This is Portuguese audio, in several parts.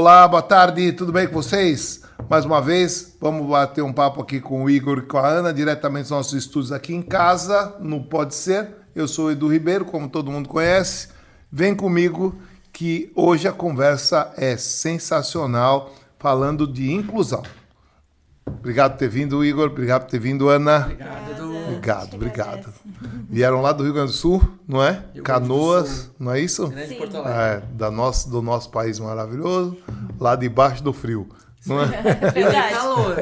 Olá, boa tarde, tudo bem com vocês? Mais uma vez, vamos bater um papo aqui com o Igor e com a Ana, diretamente dos nossos estúdios aqui em casa, no Pode Ser. Eu sou o Edu Ribeiro, como todo mundo conhece. Vem comigo que hoje a conversa é sensacional, falando de inclusão. Obrigado por ter vindo, Igor. Obrigado por ter vindo, Ana. Obrigado, Edu. Obrigado. Vieram lá do Rio Grande do Sul, não é? Canoas, não é isso? Grande Porto Alegre. Do nosso país maravilhoso, lá debaixo do frio. Não é? Frio e calor.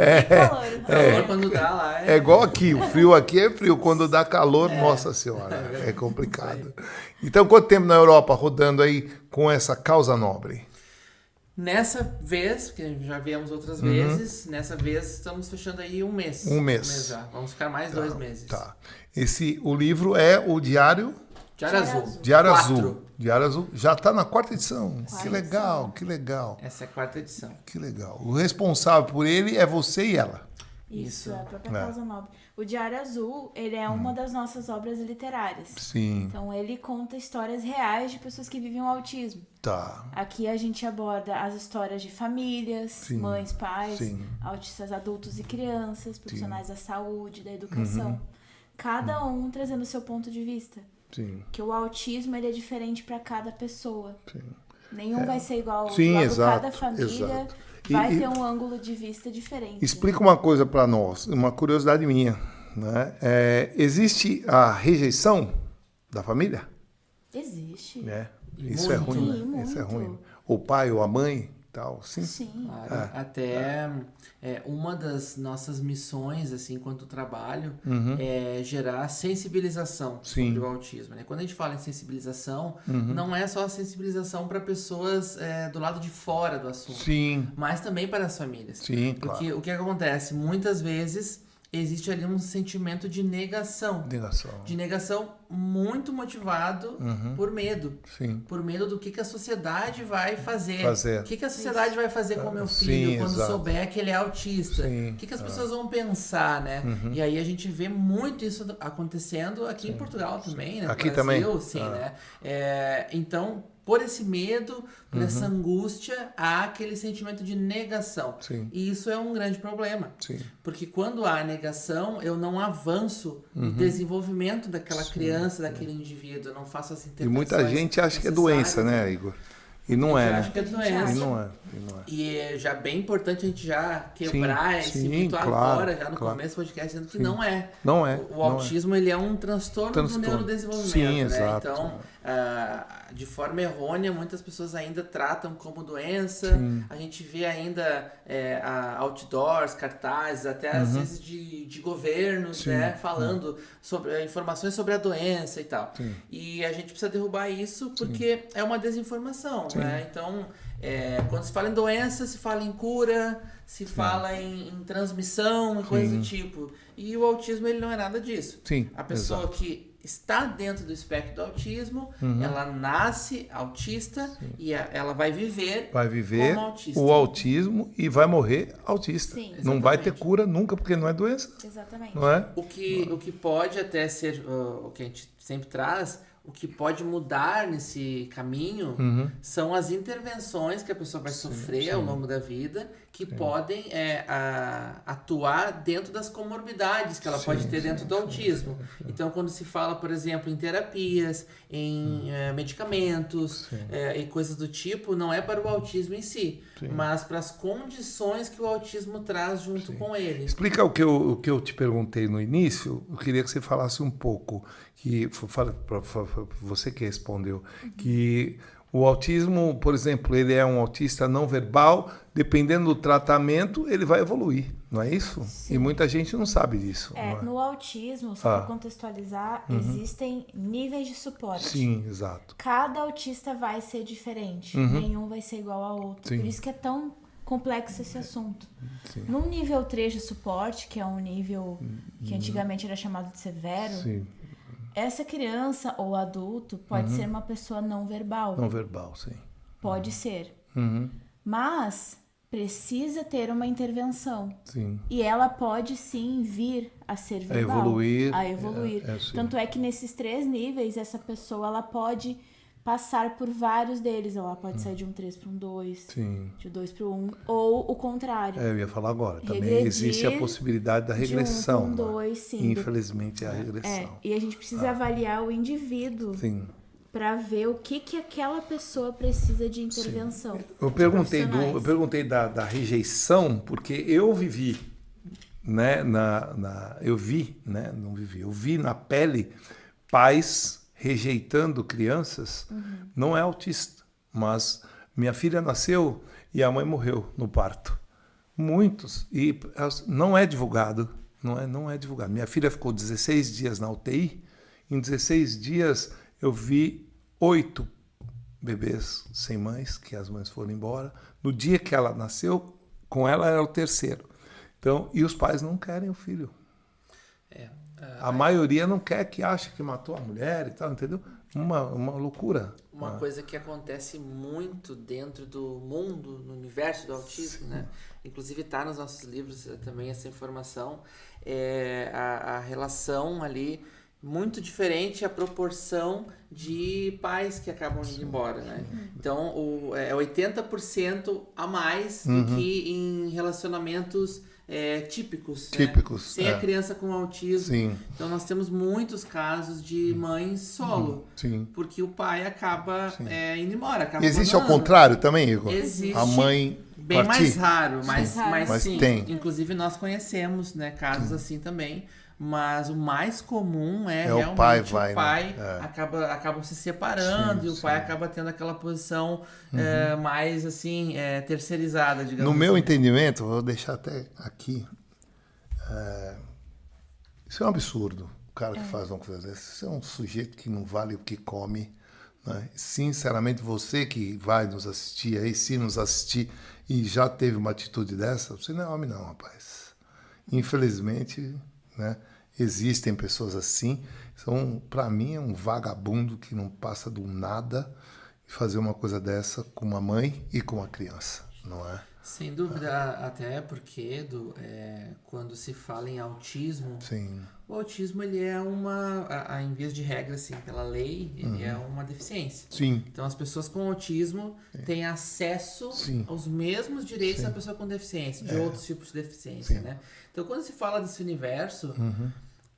Calor quando dá lá. É igual aqui, o frio aqui é frio, quando dá calor, nossa senhora, é complicado. Então, quanto tempo na Europa rodando aí com essa causa nobre? Nessa vez, que já viemos outras vezes, nessa vez estamos fechando aí um mês. Um mês já. Vamos ficar mais 2 meses. Tá. O livro é o Diário Azul. Diário 4. Azul. Diário Azul. Já está na 4ª edição. Quarta Que legal, que legal. Essa é a 4ª edição. Que legal. O responsável por ele é você e ela. Isso, é a própria causa nobre. O Diário Azul, ele é uma das nossas obras literárias. Sim. Então, ele conta histórias reais de pessoas que vivem o autismo. Tá. Aqui a gente aborda as histórias de famílias, Sim. mães, pais, Sim. autistas adultos e crianças, profissionais da saúde, da educação. Cada um trazendo o seu ponto de vista. Sim. Que o autismo, ele é diferente para cada pessoa. Sim. Nenhum vai ser igual ao outro. Sim, Logo, exato, cada família exato. vai ter um ângulo de vista diferente. Explica uma coisa para nós, uma curiosidade minha. Né? Existe a rejeição da família? Existe. Né? Isso Muito. é ruim, Sim, né? Isso é muito. ruim. O pai ou a mãe, tal, sim. Sim. Claro. Até uma das nossas missões, assim, enquanto trabalho, é gerar sensibilização Sim. sobre o autismo. Né? Quando a gente fala em sensibilização, não é só a sensibilização para pessoas do lado de fora do assunto, Sim, mas também para as famílias. sim, Porque claro. o que acontece? Muitas vezes existe ali um sentimento de negação. Negação. De negação muito motivado por medo. Sim. Por medo do que a sociedade vai fazer. Fazer. O que a sociedade vai fazer com o meu filho Sim, quando exato. souber que ele é autista? Sim, O que as pessoas vão pensar, né? E aí a gente vê muito isso acontecendo aqui em Portugal também, né? No Aqui Brasil, também? sim, né? Então, por esse medo, por essa angústia, há aquele sentimento de negação. Sim. E isso é um grande problema. Sim. Porque quando há negação, eu não avanço no desenvolvimento daquela criança, daquele indivíduo, eu não faço as E intervenções muita gente acha que é doença, necessárias. né, Igor? E não é, Acho né? que é doença. E não é. E é já bem importante a gente já quebrar esse sim, mito claro, agora, já no claro. começo do podcast, dizendo que não é. Não é. O autismo, ele é um transtorno do neurodesenvolvimento, Sim, né? exato. Então, de forma errônea, muitas pessoas ainda tratam como doença. A gente vê ainda outdoors, cartazes, até às vezes de governos, né? Falando sobre informações sobre a doença e tal. Sim. E a gente precisa derrubar isso porque é uma desinformação, né? Então, quando se fala em doença, se fala em cura, se fala em transmissão e coisas do tipo. E o autismo, ele não é nada disso. Sim, A pessoa exato. que está dentro do espectro do autismo, ela nasce autista e ela vai viver como autista. o autismo e vai morrer autista. Sim. Não vai ter Exatamente. cura nunca, porque não é doença, Exatamente. não é? O que pode até ser, o que a gente sempre traz, o que pode mudar nesse caminho são as intervenções que a pessoa vai sofrer ao longo da vida, que podem atuar dentro das comorbidades que ela pode ter dentro do autismo. Então, quando se fala, por exemplo, em terapias, em medicamentos e coisas do tipo, não é para o autismo em si, mas para as condições que o autismo traz junto com ele. Explica o que eu te perguntei no início, eu queria que você falasse um pouco, que você que respondeu, que o autismo, por exemplo, ele é um autista não verbal, dependendo do tratamento, ele vai evoluir, não é isso? Sim. E muita gente não sabe disso. não é? No autismo, só para contextualizar, existem níveis de suporte. Sim, exato. Cada autista vai ser diferente. Nenhum vai ser igual ao outro. Sim. Por isso que é tão complexo esse assunto. Sim. No nível 3 de suporte, que é um nível que antigamente era chamado de severo, Sim, essa criança ou adulto pode ser uma pessoa não verbal. não verbal, sim. Pode ser. Uhum. Mas precisa ter uma intervenção. Sim. E ela pode sim vir a ser verbal. evoluir. A evoluir. Sim. Tanto é que nesses 3 níveis, essa pessoa ela pode passar por vários deles. Ela pode sair de um 3 para um 2, Sim. de 2 para um, ou o contrário. Eu ia falar agora. Também Regredir existe a possibilidade da regressão. De 1 para um 2, sim. Infelizmente é a regressão. E a gente precisa avaliar o indivíduo Sim. para ver o que aquela pessoa precisa de intervenção. Eu perguntei da rejeição porque eu vivi, né, eu vi na pele pais rejeitando crianças. Não é autista, mas minha filha nasceu e a mãe morreu no parto. Muitos, e não é divulgado, não é divulgado. Minha filha ficou 16 dias na UTI, em 16 dias eu vi 8 bebês sem mães, que as mães foram embora. No dia que ela nasceu, com ela era o terceiro. Então, e os pais não querem o filho. A maioria não quer, que acha que matou a mulher e tal, entendeu? Uma loucura. Uma coisa que acontece muito dentro do mundo, no universo do autismo, né? Inclusive está nos nossos livros também essa informação, é a relação ali muito diferente, a proporção de pais que acabam indo embora, né? Então, é 80% a mais do que em relacionamentos típicos, né? Sem a criança com autismo. Sim. Então, nós temos muitos casos de mães solo, porque o pai acaba indo embora. Acaba existe ao contrário também, Igor? Existe. A mãe bem mais raro, mas sim. Tem. Inclusive, nós conhecemos, né, casos assim também. Mas o mais comum é realmente o pai acaba se separando e o pai acaba tendo aquela posição mais assim, terceirizada, digamos No assim. meu entendimento, vou deixar até aqui, isso é um absurdo, o cara que faz uma coisa dessa. Isso é um sujeito que não vale o que come, né? Sinceramente, você que vai nos assistir aí, se nos assistir e já teve uma atitude dessa, você não é homem não, rapaz. Infelizmente, né? Existem pessoas assim. Para mim é um vagabundo que não passa do nada fazer uma coisa dessa com uma mãe e com uma criança, não é? Sem dúvida, até porque quando se fala em autismo, o autismo ele é em vez de regra, assim, pela lei, ele é uma deficiência. Sim. Então as pessoas com autismo têm acesso aos mesmos direitos da pessoa com deficiência, de outros tipos de deficiência, né? Então quando se fala desse universo,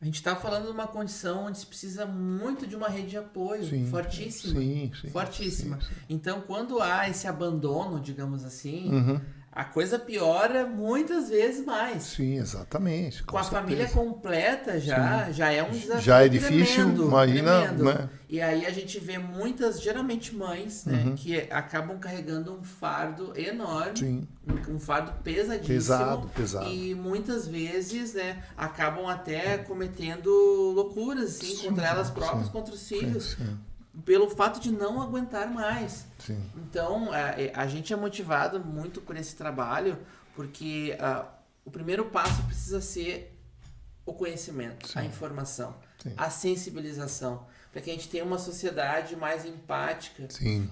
a gente está falando de uma condição onde se precisa muito de uma rede de apoio fortíssima. Fortíssima. Então, quando há esse abandono, digamos assim, a coisa piora muitas vezes mais. Sim, exatamente. Com a família completa já é um desafio. Já é difícil, tremendo, imagina. tremendo. Né? E aí a gente vê muitas, geralmente mães, né, que acabam carregando um fardo enorme, um fardo pesadíssimo. Pesado. E muitas vezes, né, acabam até cometendo loucuras assim, contra elas próprias, contra os filhos. Pelo fato de não aguentar mais. Então, a gente é motivado muito por esse trabalho, porque o primeiro passo precisa ser o conhecimento, a informação, a sensibilização, para que a gente tenha uma sociedade mais empática,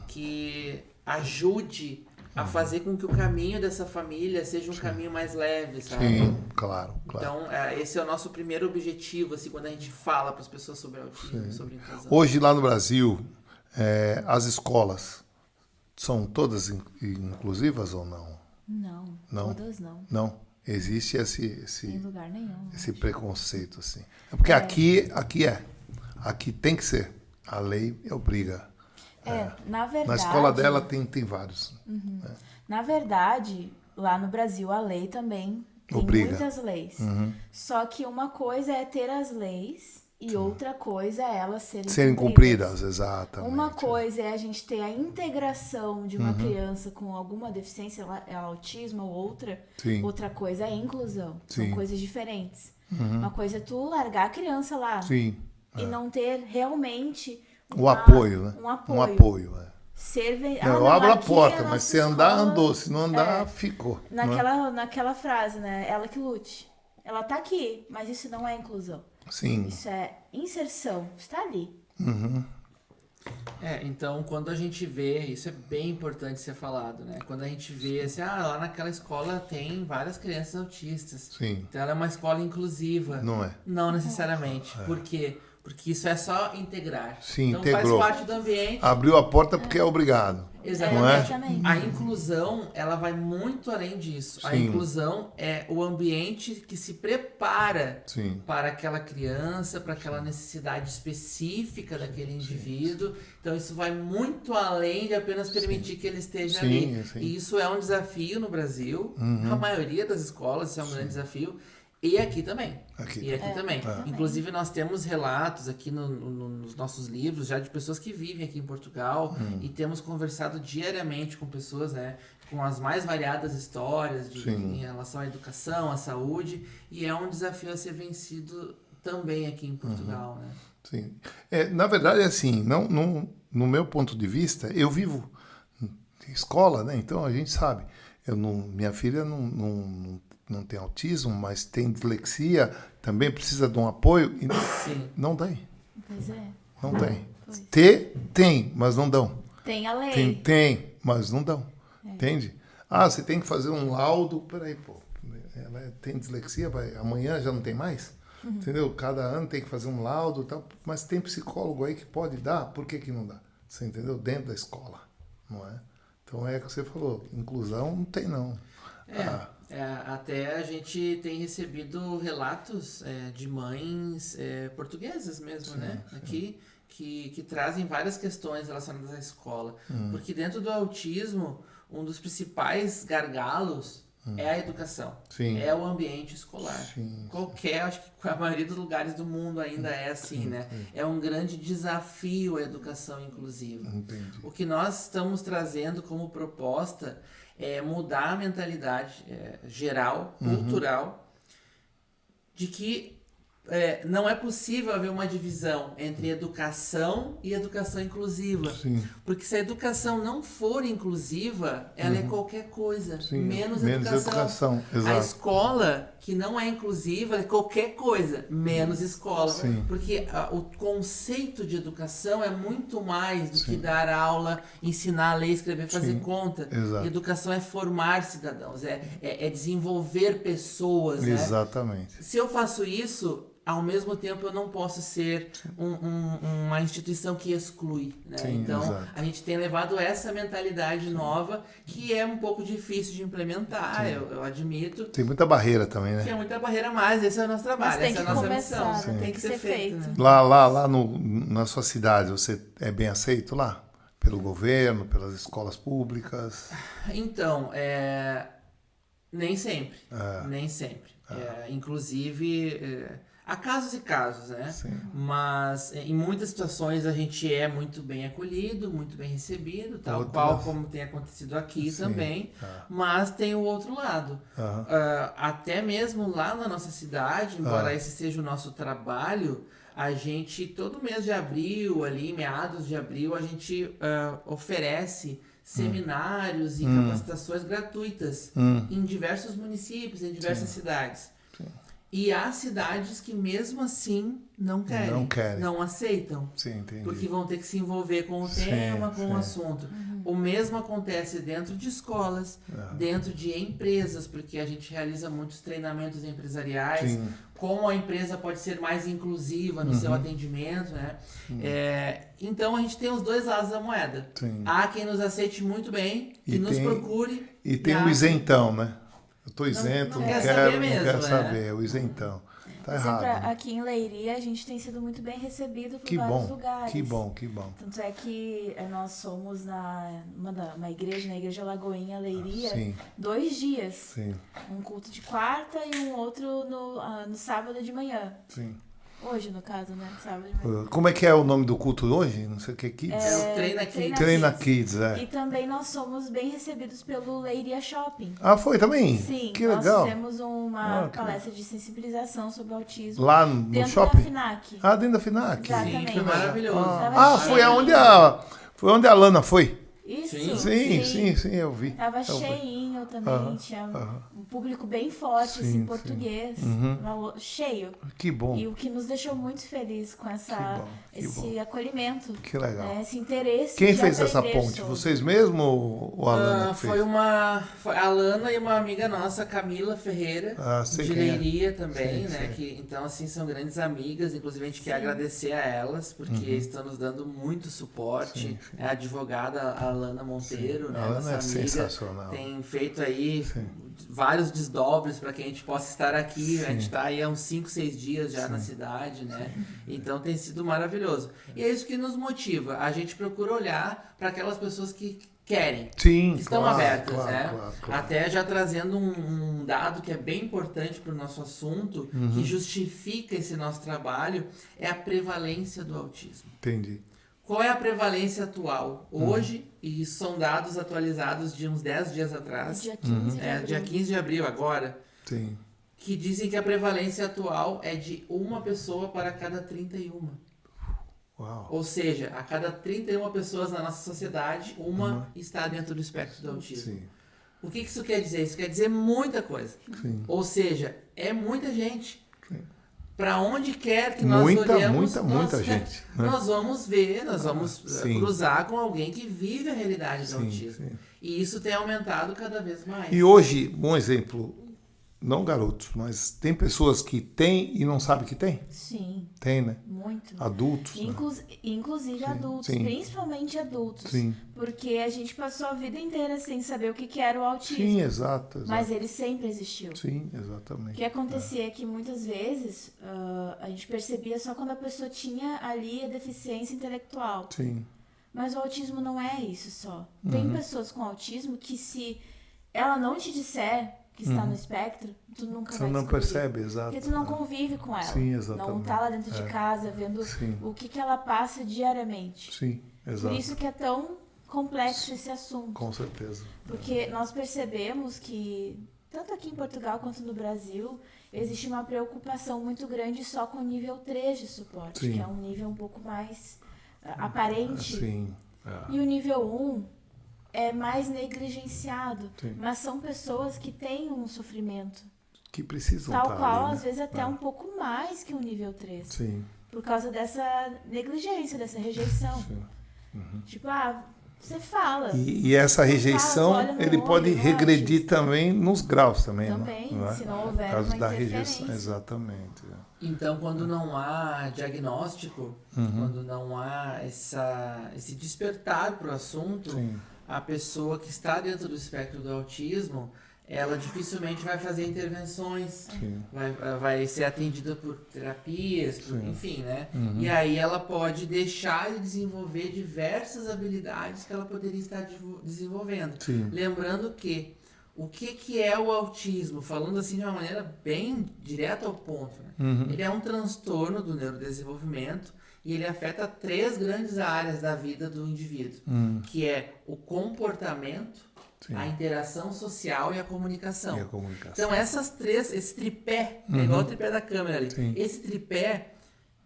que ajude a fazer com que o caminho dessa família seja um caminho mais leve, sabe? Sim, claro. Então, esse é o nosso primeiro objetivo, assim, quando a gente fala para as pessoas sobre autismo, sobre inclusão. Hoje, lá no Brasil, as escolas são todas inclusivas ou não? Não, todas não. Não? Existe Em lugar nenhum. esse preconceito, assim. É porque aqui tem que ser. A lei obriga. Na verdade... Na escola dela tem vários. Né? Na verdade, lá no Brasil, a lei também tem muitas leis. Só que uma coisa é ter as leis e outra coisa é elas serem cumpridas. Exatamente. Uma coisa é a gente ter a integração de uma criança com alguma deficiência, autismo ou outra coisa é a inclusão. São coisas diferentes. Uma coisa é tu largar a criança lá e não ter realmente... O apoio, né? Um apoio. Eu abro a porta, mas se andar, andou. Se não andar, ficou. Naquela frase, né? Ela que lute. Ela tá aqui, mas isso não é inclusão. Sim. Isso é inserção. Está ali. Então, quando a gente vê, isso é bem importante ser falado, né? Quando a gente vê, assim, lá naquela escola tem várias crianças autistas. Sim. Então, ela é uma escola inclusiva. Não é. Não necessariamente. Por quê? Porque isso é só integrar. Sim, então integrou. faz parte do ambiente. Abriu a porta porque é obrigado. Exatamente. A inclusão, ela vai muito além disso. Sim. A inclusão é o ambiente que se prepara Sim. para aquela criança, para aquela necessidade específica daquele indivíduo. Então isso vai muito além de apenas permitir que ele esteja ali. E isso é um desafio no Brasil. Na maioria das escolas, isso é um grande desafio. E aqui também. Também. Inclusive, nós temos relatos aqui nos nossos livros já de pessoas que vivem aqui em Portugal e temos conversado diariamente com pessoas, né, com as mais variadas histórias em relação à educação, à saúde, e é um desafio a ser vencido também aqui em Portugal, né? Sim. Na verdade, é assim, no meu ponto de vista, eu vivo escola, né? Então a gente sabe. Minha filha não tem autismo, mas tem dislexia, também precisa de um apoio. E não tem. Pois é. Não tem. Pois. Tem, mas não dão. Tem a lei. Tem, mas não dão. Entende? Você tem que fazer um laudo. Peraí, pô. Ela tem dislexia, amanhã já não tem mais? Entendeu? Cada ano tem que fazer um laudo, tal, mas tem psicólogo aí que pode dar, por que não dá? Você entendeu? Dentro da escola, não é? Então é o que você falou, inclusão não tem não. Até a gente tem recebido relatos de mães portuguesas mesmo, né? Aqui, que trazem várias questões relacionadas à escola. Porque dentro do autismo, um dos principais gargalos é a educação. É o ambiente escolar. Acho que a maioria dos lugares do mundo ainda é assim, né? É um grande desafio a educação inclusiva. Entendi. O que nós estamos trazendo como proposta é mudar a mentalidade geral, cultural, de que não é possível haver uma divisão entre educação e educação inclusiva. Porque se a educação não for inclusiva, ela é qualquer coisa, menos educação. A escola que não é inclusiva é qualquer coisa, menos escola. Porque o conceito de educação é muito mais do que dar aula, ensinar a ler, escrever, fazer conta. Educação é formar cidadãos, é desenvolver pessoas. Exatamente. Né? Se eu faço isso, ao mesmo tempo eu não posso ser uma instituição que exclui, né? Então a gente tem levado essa mentalidade nova, que é um pouco difícil de implementar, eu admito. Tem muita barreira também, né? Tem muita barreira, mas esse é o nosso trabalho, essa é a nossa missão. Tem que ser feito. Né? Lá na sua cidade, você é bem aceito lá? Pelo governo, pelas escolas públicas? Então, nem sempre. Nem sempre. Inclusive... há casos e casos, né? Mas em muitas situações a gente é muito bem acolhido, muito bem recebido, tal qual como tem acontecido aqui também. Mas tem o outro lado. Até mesmo lá na nossa cidade, embora esse seja o nosso trabalho, a gente, todo mês de abril, ali, meados de abril, a gente oferece seminários e capacitações gratuitas em diversos municípios, em diversas cidades. E há cidades que mesmo assim não querem. Não aceitam. Porque vão ter que se envolver com o tema, com o assunto. O mesmo acontece dentro de escolas, dentro de empresas, porque a gente realiza muitos treinamentos empresariais, como a empresa pode ser mais inclusiva no seu atendimento, né? Então a gente tem os dois lados da moeda. Há quem nos aceite muito bem, que nos procure. E tem o isentão, né? Eu estou isento, não quero saber, o isentão. Tá errado. Aqui em Leiria, a gente tem sido muito bem recebido por vários lugares. Que bom. Tanto é que nós somos na igreja, na Igreja Lagoinha, Leiria, 2 dias. Um culto de quarta e um outro no sábado de manhã. Hoje, no caso, né? Sábado de manhã. Como é que é o nome do culto hoje? Não sei o que, Kids? É o Treina Kids. Treina Kids, E também nós somos bem recebidos pelo Leiria Shopping. Foi também? Sim. Que legal. Nós fizemos uma palestra de sensibilização sobre o autismo. Lá no shopping? Dentro da FINAC. Dentro da FINAC? Exatamente. Sim, foi maravilhoso. Foi onde a Lana foi? Isso. isso. Sim, eu vi. Tava cheinho também, tinha um público bem forte, assim, português. Cheio. Que bom. E o que nos deixou muito feliz com esse acolhimento. Que legal. Né, esse interesse. Quem fez essa ponte? Vocês mesmo ou a Alana foi a Alana e uma amiga nossa, Camila Ferreira, de Leiria também, né? Que, então, assim, são grandes amigas. Inclusive, a gente quer agradecer a elas, porque estão nos dando muito suporte. É a advogada a Alana Monteiro, né? A Alana nossa amiga, sensacional. tem feito aí vários desdobres para que a gente possa estar aqui. A gente está aí há uns 5, 6 dias já na cidade, né? Então tem sido maravilhoso. E é isso que nos motiva. A gente procura olhar para aquelas pessoas que querem, que estão abertas, né? Claro. Até já trazendo um dado que é bem importante para o nosso assunto, que justifica esse nosso trabalho, é a prevalência do autismo. Entendi. Qual é a prevalência atual? Hoje, e são dados atualizados de uns 10 dias atrás. Dia 15 de abril. Dia 15 de abril agora. Sim. Que dizem que a prevalência atual é de uma pessoa para cada 31. Uau. Ou seja, a cada 31 pessoas na nossa sociedade, uma está dentro do espectro do autismo. Sim. O que isso quer dizer? Isso quer dizer muita coisa. Sim. Ou seja, é muita gente. Para onde quer que nós olhemos, muita gente, né? Nós vamos ver, nós vamos cruzar com alguém que vive a realidade do autismo. Sim. E isso tem aumentado cada vez mais. E hoje, um exemplo, não garotos, mas tem pessoas que têm e não sabem que tem? Sim. Tem, né? Muito. Adultos, né? Inclusive adultos, principalmente adultos. Sim. Porque a gente passou a vida inteira sem saber o que era o autismo. Sim, exato. Mas ele sempre existiu. Sim, exatamente. O que acontecia é que muitas vezes a gente percebia só quando a pessoa tinha ali a deficiência intelectual. Sim. Mas o autismo não é isso só. Tem pessoas com autismo que se ela não te disser que está no espectro, tu nunca vai descobrir. Você não percebe, exato. Porque tu não convive com ela. Sim, exatamente. Não tá lá dentro de casa vendo o que ela passa diariamente. Sim, exato. Por isso que é tão complexo esse assunto. Com certeza. Porque nós percebemos que, tanto aqui em Portugal quanto no Brasil, existe uma preocupação muito grande só com o nível 3 de suporte, que é um nível um pouco mais aparente. Sim. E o nível 1 é mais negligenciado, Sim. mas são pessoas que têm um sofrimento. Que precisam tal estar qual, ali, às vezes, até um pouco mais que o nível 3. Sim. Por causa dessa negligência, dessa rejeição. Sim. Tipo, você fala. E essa rejeição, ele pode regredir também nos graus também, também, não é? se não houver por causa uma da rejeição, interferência. exatamente. Então, quando não há diagnóstico, quando não há esse despertar para o assunto, a pessoa que está dentro do espectro do autismo, ela dificilmente vai fazer intervenções, vai ser atendida por terapias, enfim, né? E aí ela pode deixar de desenvolver diversas habilidades que ela poderia estar desenvolvendo. Sim. Lembrando que o que é o autismo? Falando assim de uma maneira bem direta ao ponto, né? Ele é um transtorno do neurodesenvolvimento e ele afeta 3 grandes áreas da vida do indivíduo, que é o comportamento, a interação social e a comunicação. Então essas 3, esse tripé, é igual o tripé da câmera ali, esse tripé,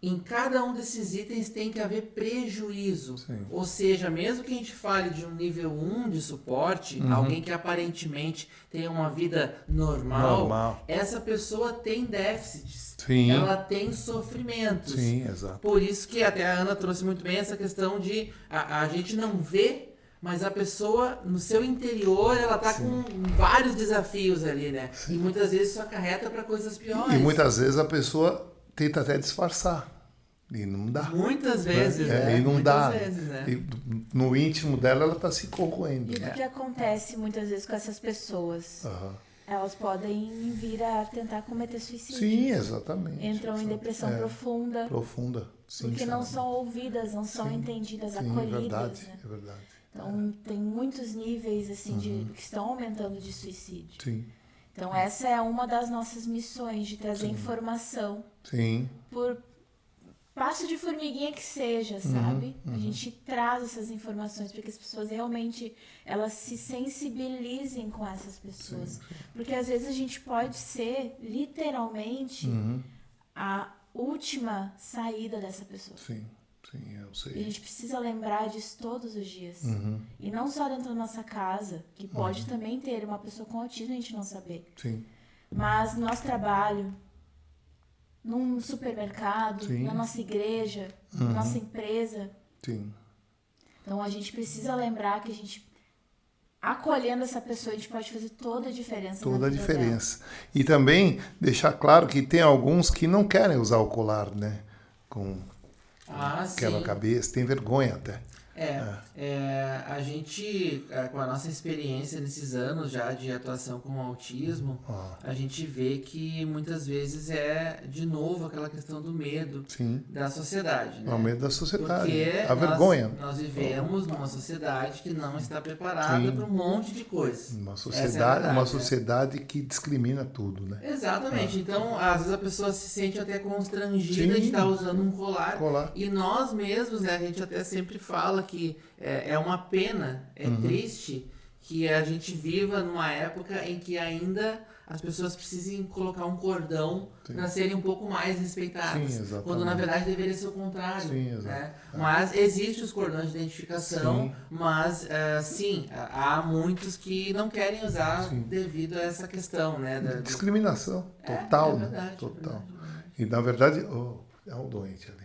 em cada um desses itens tem que haver prejuízo. Ou seja, mesmo que a gente fale de um nível 1 de suporte, alguém que aparentemente tem uma vida normal, essa pessoa tem déficits. Ela tem sofrimentos. Exato. Por isso que até a Ana trouxe muito bem essa questão de a gente não vê, mas a pessoa, no seu interior, ela tá com vários desafios ali, né? E muitas vezes isso acarreta para coisas piores. E muitas vezes a pessoa tenta até disfarçar. E não dá. Muitas vezes, né? E não muitas dá. Vezes, né? E no íntimo dela, ela tá se corroendo. E o que acontece muitas vezes com essas pessoas? Elas podem vir a tentar cometer suicídio. Sim, exatamente. Entram em depressão profunda. Sim, porque não são ouvidas, não são entendidas, acolhidas. É verdade. Então, tem muitos níveis assim que estão aumentando de suicídio. Sim. Então, essa é uma das nossas missões, de trazer informação. Por passo de formiguinha que seja, sabe? A gente traz essas informações para que as pessoas realmente elas se sensibilizem com essas pessoas. Porque às vezes a gente pode ser literalmente a última saída dessa pessoa. Sim, eu sei. E a gente precisa lembrar disso todos os dias. E não só dentro da nossa casa, que pode também ter uma pessoa com autismo e a gente não saber. Sim. Mas no nosso trabalho, num supermercado, Sim. na nossa igreja, na nossa empresa. Sim. Então a gente precisa lembrar que a gente, acolhendo essa pessoa, a gente pode fazer toda a diferença. Toda a diferença. E também deixar claro que tem alguns que não querem usar o colar, né? Com quebra-cabeça, tem vergonha até. A gente, com a nossa experiência nesses anos já de atuação com o autismo, a gente vê que muitas vezes de novo, aquela questão do medo da sociedade. Né? O medo da sociedade, porque a vergonha. Nós vivemos numa sociedade que não está preparada para um monte de coisas. Uma sociedade que discrimina tudo, né? Exatamente. Então, às vezes a pessoa se sente até constrangida de estar usando um colar. E nós mesmos, né, a gente até sempre fala que é uma pena, triste que a gente viva numa época em que ainda as pessoas precisem colocar um cordão para serem um pouco mais respeitadas. Quando na verdade deveria ser o contrário. Né? Mas existem os cordões de identificação, mas há muitos que não querem usar devido a essa questão. Né, discriminação total. Verdade, total. Verdade. E na verdade, é um doente ali.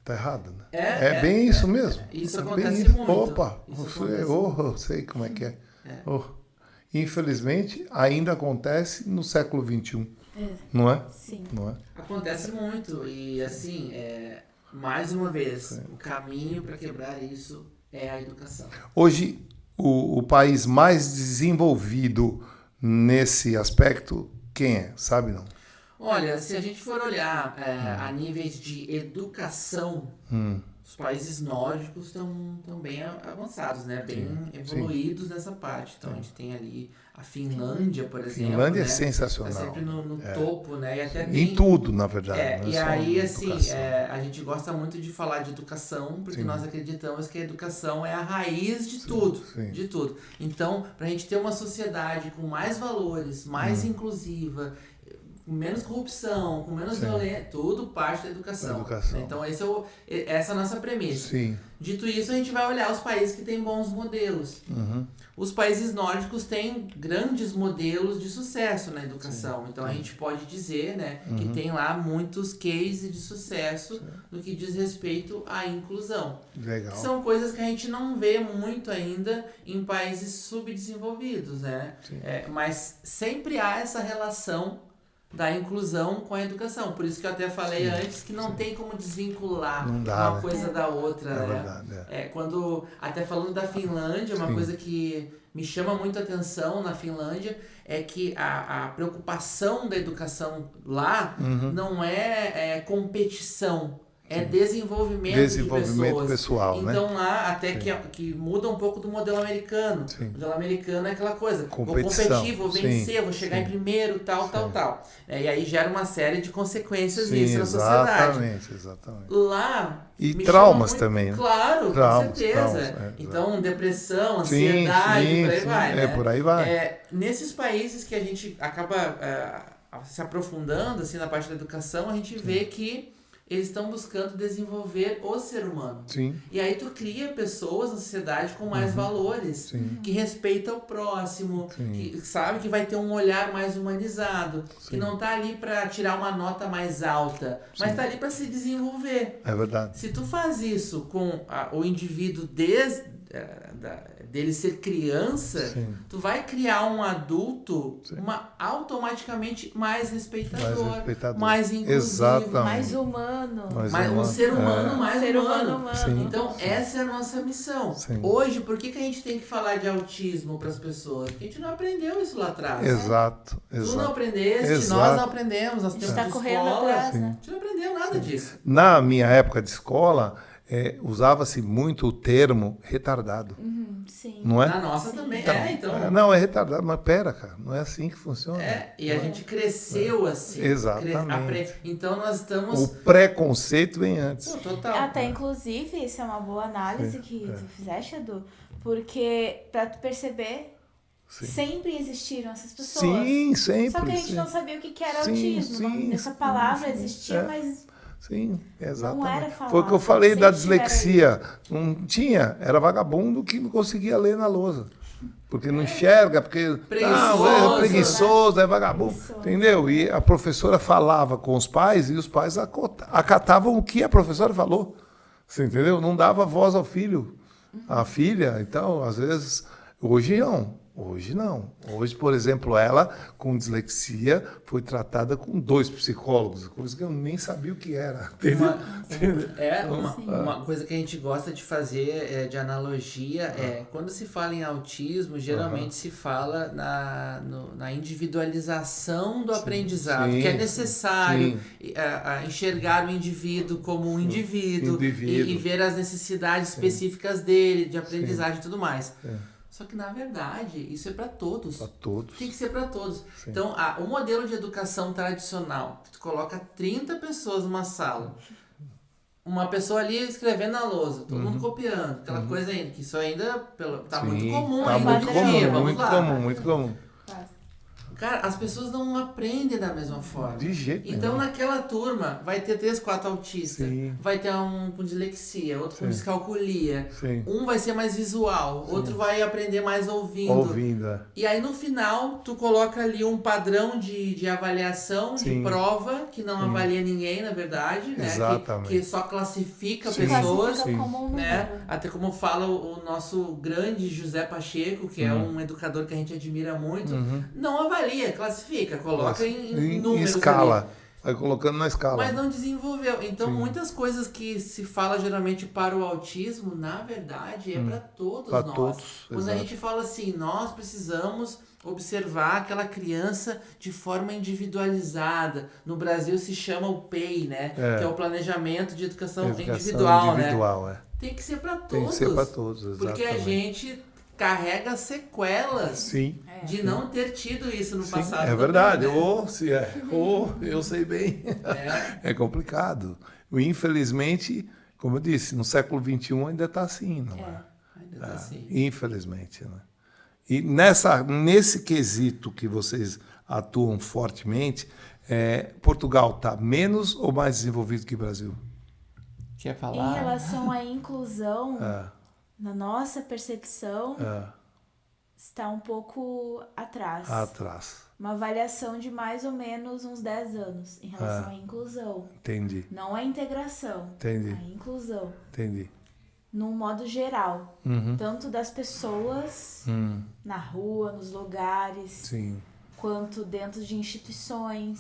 Tá errado, né? É bem isso mesmo. Isso acontece muito. Opa, eu sei como é que é. Infelizmente, ainda acontece no século XXI. Não é? Sim. Não é? Acontece muito. E assim, mais uma vez, o caminho para quebrar isso é a educação. Hoje, o país mais desenvolvido nesse aspecto, quem é? Sabe não? Olha, se a gente for olhar a níveis de educação, os países nórdicos estão bem avançados, né? Bem evoluídos nessa parte. Então a gente tem ali a Finlândia, por exemplo. Finlândia é sensacional. Está sempre no topo, né? E até em tudo, na verdade. E aí, assim, a gente gosta muito de falar de educação, porque nós acreditamos que a educação é a raiz de tudo. De tudo. Então, para a gente ter uma sociedade com mais valores, mais inclusiva, com menos corrupção, com menos violência, tudo parte da educação. Né? Então, essa é a nossa premissa. Dito isso, a gente vai olhar os países que têm bons modelos. Os países nórdicos têm grandes modelos de sucesso na educação. Então, a gente pode dizer, né, que tem lá muitos cases de sucesso no que diz respeito à inclusão. Legal. São coisas que a gente não vê muito ainda em países subdesenvolvidos, né? Mas sempre há essa relação da inclusão com a educação. Por isso que eu até falei antes que não tem como desvincular uma coisa da outra. Verdade, quando, até falando da Finlândia, uma coisa que me chama muito a atenção na Finlândia é que a preocupação da educação lá não é competição. É desenvolvimento de pessoas. Pessoal, então né? Lá até que muda um pouco do modelo americano. O modelo americano é aquela coisa, competição. Vou competir, vou vencer, vou chegar em primeiro, tal. E aí gera uma série de consequências isso na sociedade. Exatamente. Lá... E traumas também, né? Claro, com certeza. Então, depressão, ansiedade, por aí vai, né? Por aí vai. Nesses países que a gente acaba se aprofundando assim, na parte da educação, a gente vê que eles estão buscando desenvolver o ser humano. E aí tu cria pessoas na sociedade com mais valores, que respeitam o próximo, que sabe que vai ter um olhar mais humanizado, que não tá ali para tirar uma nota mais alta, mas tá ali para se desenvolver. É verdade. Se tu faz isso com o indivíduo dele ser criança, tu vai criar um adulto automaticamente mais respeitador, mais inclusivo, mais humano. Um ser humano mais humano. Então, essa é a nossa missão. Hoje, por que a gente tem que falar de autismo para as pessoas? Porque a gente não aprendeu isso lá atrás. Exato. Tu não aprendeste, nós não aprendemos, nós temos escola. A gente não aprendeu nada disso. Na minha época de escola, usava-se muito o termo retardado. Não é? Na nossa também. Então. Não, é retardado, mas pera, cara, não é assim que funciona. E a gente cresceu assim. Exatamente. Então nós estamos... O preconceito vem antes. Total. Até inclusive, isso é uma boa análise que tu fizeste, Edu, porque pra tu perceber, sempre existiram essas pessoas. Sim, sempre. Só que a gente não sabia o que era autismo. Essa palavra existia, mas Sim, exatamente. Não era falado, Foi o que eu falei da sempre dislexia. Não tinha, era vagabundo que não conseguia ler na lousa. Porque não enxerga, porque é preguiçoso, é vagabundo. Entendeu? E a professora falava com os pais e os pais acatavam o que a professora falou. Você entendeu? Não dava voz ao filho, à filha. Então, às vezes, hoje não. Hoje não. Hoje, por exemplo, ela, com dislexia, foi tratada com 2 psicólogos, coisa que eu nem sabia o que era. Entendeu? Uma coisa que a gente gosta de fazer de analogia quando se fala em autismo, geralmente se fala na individualização do aprendizado, que é necessário enxergar o indivíduo como um indivíduo. E ver as necessidades específicas dele, de aprendizagem e tudo mais. Só que, na verdade, isso é para todos. Para todos. Tem que ser para todos. Então, o modelo de educação tradicional, tu coloca 30 pessoas numa sala, uma pessoa ali escrevendo na lousa, todo mundo copiando, aquela coisa ainda, que isso ainda tá muito comum tá ainda. Muito comum. Cara, as pessoas não aprendem da mesma forma. De jeito nenhum. Então, naquela turma, vai ter 3, 4 autistas. Vai ter um com dislexia, outro com descalculia. Um vai ser mais visual, outro vai aprender mais ouvindo. E aí, no final, tu coloca ali um padrão de avaliação, de prova, que não avalia ninguém, na verdade, né? Que só classifica pessoas. Como um né? Até como fala o nosso grande José Pacheco, que é um educador que a gente admira muito, não avalia, classifica, coloca em números escala. Ali. Vai colocando na escala. Mas não desenvolveu. Então, muitas coisas que se fala geralmente para o autismo, na verdade, é para todos pra nós. Todos, quando a gente fala assim, nós precisamos observar aquela criança de forma individualizada. No Brasil se chama o PEI, né? Que é o Planejamento de Educação Individual, né? Tem que ser para todos. Tem que ser para todos, exatamente. Porque a gente carrega sequelas de não ter tido isso no passado. É verdade. Eu sei bem. É complicado. Infelizmente, como eu disse, no século XXI ainda está assim, não é? Ainda está assim. Infelizmente. Né? E nesse quesito que vocês atuam fortemente, Portugal está menos ou mais desenvolvido que o Brasil? Quer falar? Em relação à inclusão... Na nossa percepção, está um pouco atrás. Uma avaliação de mais ou menos uns 10 anos em relação à inclusão. Entendi. Não a integração. Entendi. A inclusão. Entendi. Num modo geral. Tanto das pessoas na rua, nos lugares, quanto dentro de instituições.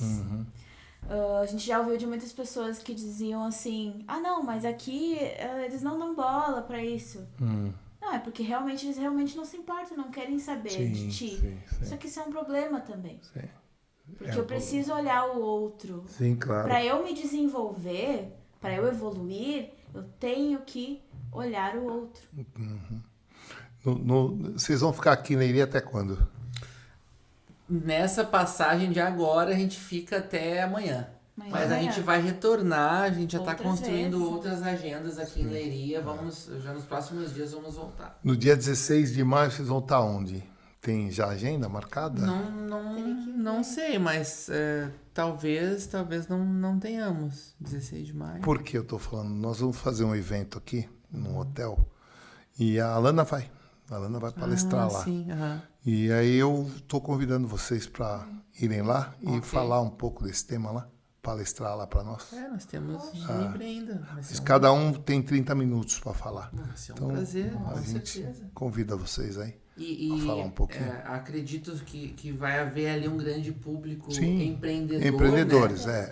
A gente já ouviu de muitas pessoas que diziam assim, não, mas aqui eles não dão bola pra isso. Não, é porque eles realmente não se importam, não querem saber de ti. Só que isso é um problema também. Porque eu preciso olhar o outro. Claro. Pra eu me desenvolver, pra eu evoluir, eu tenho que olhar o outro. Vocês vão ficar aqui na Leiria até quando? Nessa passagem de agora, a gente fica até amanhã. Mas a gente vai retornar, a gente já está construindo outras agendas aqui em Leiria. Já nos próximos dias vamos voltar. No dia 16 de maio, vocês vão estar onde? Tem já agenda marcada? Não sei, mas talvez não tenhamos 16 de maio. Por que eu estou falando? Nós vamos fazer um evento aqui, num hotel, e a Alana vai. A Alana vai palestrar lá. Sim, E aí eu estou convidando vocês para irem lá e falar um pouco desse tema lá, palestrar lá para nós. Nós temos livre ainda. Cada um tem 30 minutos para falar. Vai ser um prazer, com certeza. Convida vocês aí para falar um pouquinho. Acredito que vai haver ali um grande público empreendedor. Empreendedores, né?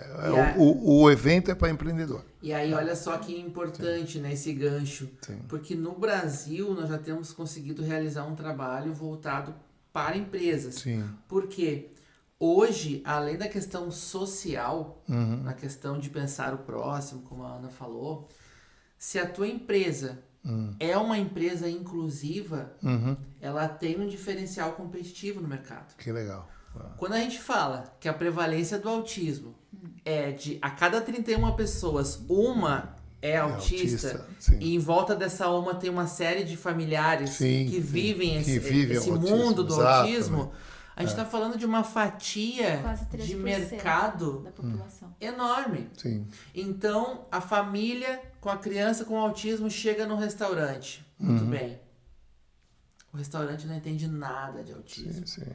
O evento é para empreendedor. E aí, olha só que importante, né, esse gancho. Porque no Brasil, nós já temos conseguido realizar um trabalho voltado para empresas. Porque hoje, além da questão social, na questão de pensar o próximo, como a Ana falou, se a tua empresa é uma empresa inclusiva, ela tem um diferencial competitivo no mercado. Que legal. Quando a gente fala que a prevalência do autismo é de a cada 31 pessoas, uma é autista e em volta dessa uma tem uma série de familiares que vivem esse mundo do autismo, A gente está falando de uma fatia de mercado da população enorme. Sim. Então, a família com a criança com autismo chega no restaurante. Muito bem. O restaurante não entende nada de autismo. Sim.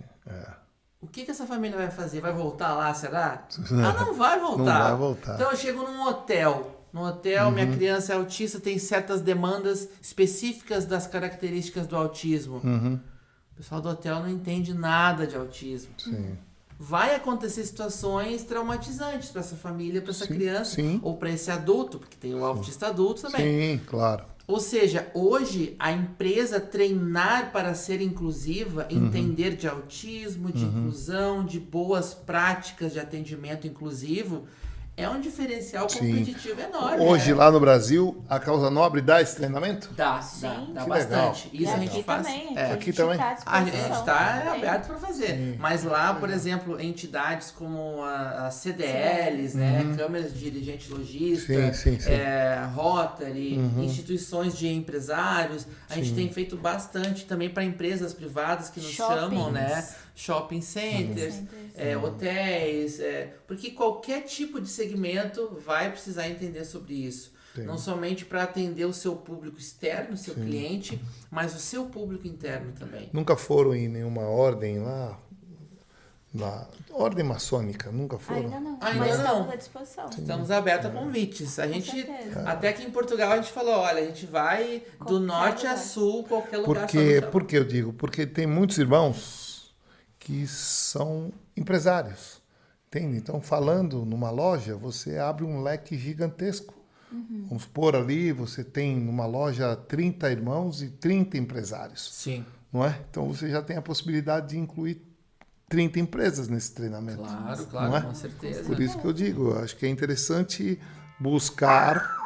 O que essa família vai fazer? Vai voltar lá, será? Não vai voltar. Não vai voltar. Então eu chego num hotel. No hotel, minha criança é autista, tem certas demandas específicas das características do autismo. O pessoal do hotel não entende nada de autismo. Sim. Vai acontecer situações traumatizantes para essa família, para essa criança, ou para esse adulto, porque tem o autista adulto também. Sim, claro. Ou seja, hoje a empresa treinar para ser inclusiva, entender de autismo, de inclusão, de boas práticas de atendimento inclusivo, é um diferencial competitivo enorme. Hoje, lá no Brasil, a Causa Nobre dá esse treinamento? Dá bastante. Legal. Isso a gente faz. Aqui também? A gente está aberto para fazer. Mas lá, por exemplo, entidades como a CDLs, né, câmeras de dirigente logista, Rotary, instituições de empresários, a gente tem feito bastante também para empresas privadas que nos chamam, né? Shopping centers, hotéis, porque qualquer tipo de segmento vai precisar entender sobre isso. Não somente para atender o seu público externo, o seu cliente, mas o seu público interno também. Nunca foram em nenhuma ordem lá? Na ordem maçônica, nunca foram? Ainda não, Ainda mas não. estamos à disposição. Estamos abertos a convites. A gente, certeza. até que em Portugal a gente falou, olha, a gente vai do norte a sul, qualquer lugar. Por que eu digo? Porque tem muitos irmãos que são empresários, entende? Então, falando numa loja, você abre um leque gigantesco. Vamos supor ali, você tem numa loja 30 irmãos e 30 empresários. Sim. Não é? Então, você já tem a possibilidade de incluir 30 empresas nesse treinamento. Claro, não é? com certeza. Por isso que eu digo, eu acho que é interessante buscar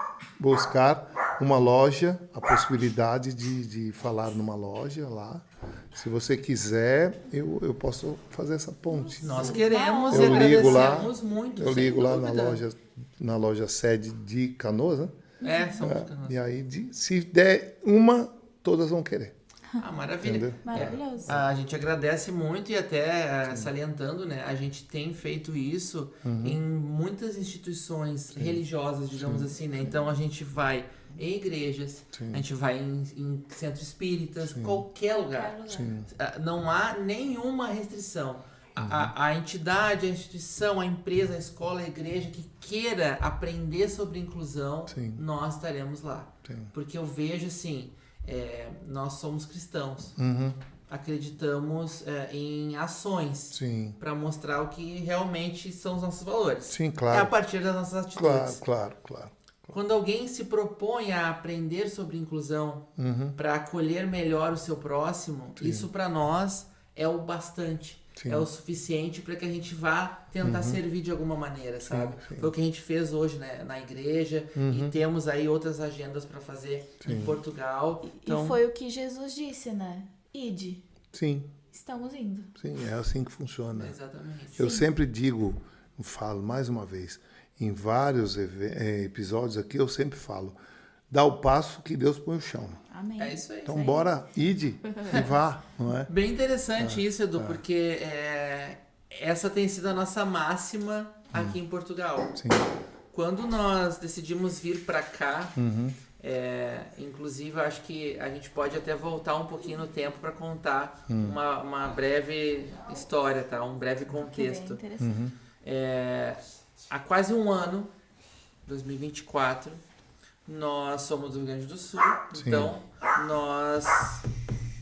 uma loja, a possibilidade de falar numa loja lá. Se você quiser, eu posso fazer essa ponte. Nós queremos e eu ligo lá, agradecemos muito. Eu ligo lá na loja sede de Canoas, né? Somos de Canoas. E aí, se der uma, todas vão querer. Maravilha. Entendeu? Maravilhoso. A gente agradece muito e até salientando, né? A gente tem feito isso em muitas instituições religiosas, digamos assim, né? Então a gente vai em igrejas, a gente vai em centros espíritas, qualquer lugar. Não há nenhuma restrição. A entidade, a instituição, a empresa, a escola, a igreja que queira aprender sobre inclusão, nós estaremos lá. Porque eu vejo assim, nós somos cristãos. Acreditamos em ações para mostrar o que realmente são os nossos valores. Sim, claro. É a partir das nossas atitudes. Claro. Quando alguém se propõe a aprender sobre inclusão para acolher melhor o seu próximo, isso para nós é o bastante. É o suficiente para que a gente vá tentar servir de alguma maneira, sabe? Foi o que a gente fez hoje, né, na igreja e temos aí outras agendas para fazer em Portugal. Então... E foi o que Jesus disse, né? Ide. Sim. Estamos indo. Sim, é assim que funciona. Exatamente. Eu sempre falo mais uma vez, em vários episódios aqui, eu sempre falo, dá o passo que Deus põe o chão. Amém. É isso aí. Então bora, ide e vá, não é? Bem interessante isso, Edu, porque essa tem sido a nossa máxima aqui em Portugal. Sim. Quando nós decidimos vir para cá, inclusive eu acho que a gente pode até voltar um pouquinho no tempo para contar uma breve história, tá? Um breve contexto. Que bem interessante. Há quase um ano, 2024, nós somos do Rio Grande do Sul, então nós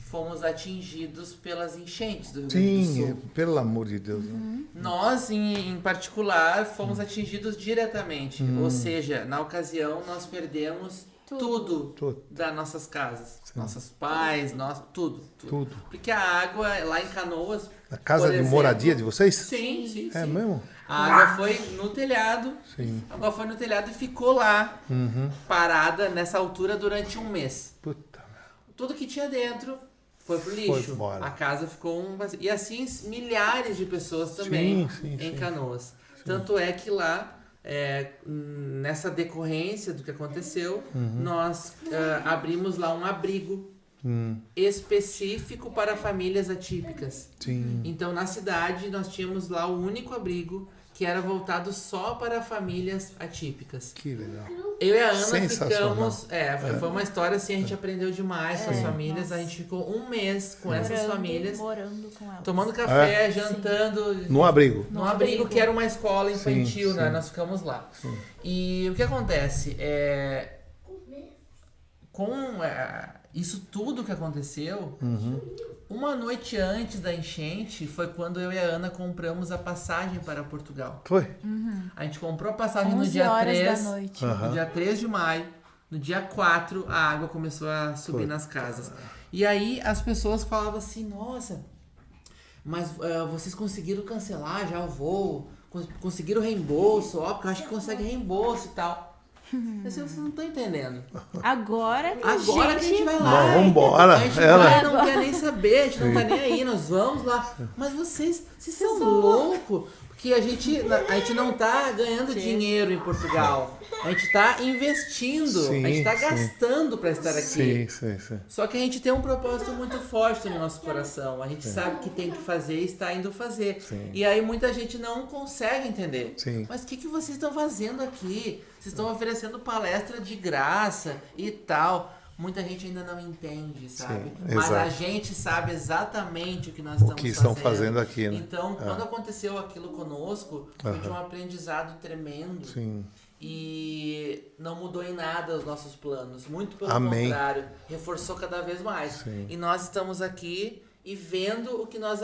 fomos atingidos pelas enchentes do Rio Grande do Sul. Sim, pelo amor de Deus. Né? Nós, em particular, fomos atingidos diretamente, ou seja, na ocasião nós perdemos tudo das nossas casas, nossos pais, tudo. Porque a água lá em Canoas... Na casa de moradia de vocês? Sim. É mesmo? A água foi no telhado. A água foi no telhado e ficou lá, parada nessa altura durante um mês. Puta. Tudo que tinha dentro foi pro lixo. Embora. A casa ficou um vazio. E assim, milhares de pessoas também em Canoas. Tanto é que lá, nessa decorrência do que aconteceu, nós abrimos lá um abrigo específico para famílias atípicas. Sim. Então, na cidade, nós tínhamos lá o único abrigo que era voltado só para famílias atípicas. Que legal. Eu e a Ana Sensacional. ficamos... Foi uma história assim, a gente aprendeu demais com as famílias. A gente ficou um mês com essas famílias. Morando com elas. Tomando café, jantando. No abrigo. Num abrigo que era uma escola infantil, Sim, né? sim. Nós ficamos lá. E o que acontece? Com isso tudo que aconteceu, uma noite antes da enchente foi quando eu e a Ana compramos a passagem para Portugal. Foi? A gente comprou a passagem no 11 dia horas 3, da noite. no dia 3 de maio. No dia 4, a água começou a subir nas casas. E aí as pessoas falavam assim, nossa, mas vocês conseguiram cancelar já o voo? Conseguiram reembolso? Ó, porque eu acho que consegue reembolso e tal. Vocês não estão entendendo. Agora que a gente vai lá. Não, vambora. A gente vai, não quer nem saber, a gente não tá nem aí, nós vamos lá. Mas vocês são loucos. Porque a gente não tá ganhando dinheiro em Portugal. A gente tá investindo. Sim, a gente tá sim. gastando para estar aqui. Sim. Só que a gente tem um propósito muito forte no nosso coração. A gente sabe que tem que fazer e está indo fazer. Sim. E aí muita gente não consegue entender. Sim. Mas o que vocês estão fazendo aqui? Vocês estão oferecendo palestra de graça e tal. Muita gente ainda não entende, sabe? Mas exato. a gente sabe exatamente o que nós estamos O que estão fazendo aqui, né? Então, quando aconteceu aquilo conosco, foi de um aprendizado tremendo. Sim. E não mudou em nada os nossos planos. Muito pelo Amém. contrário, reforçou cada vez mais. Sim. E nós estamos aqui e vendo o que nós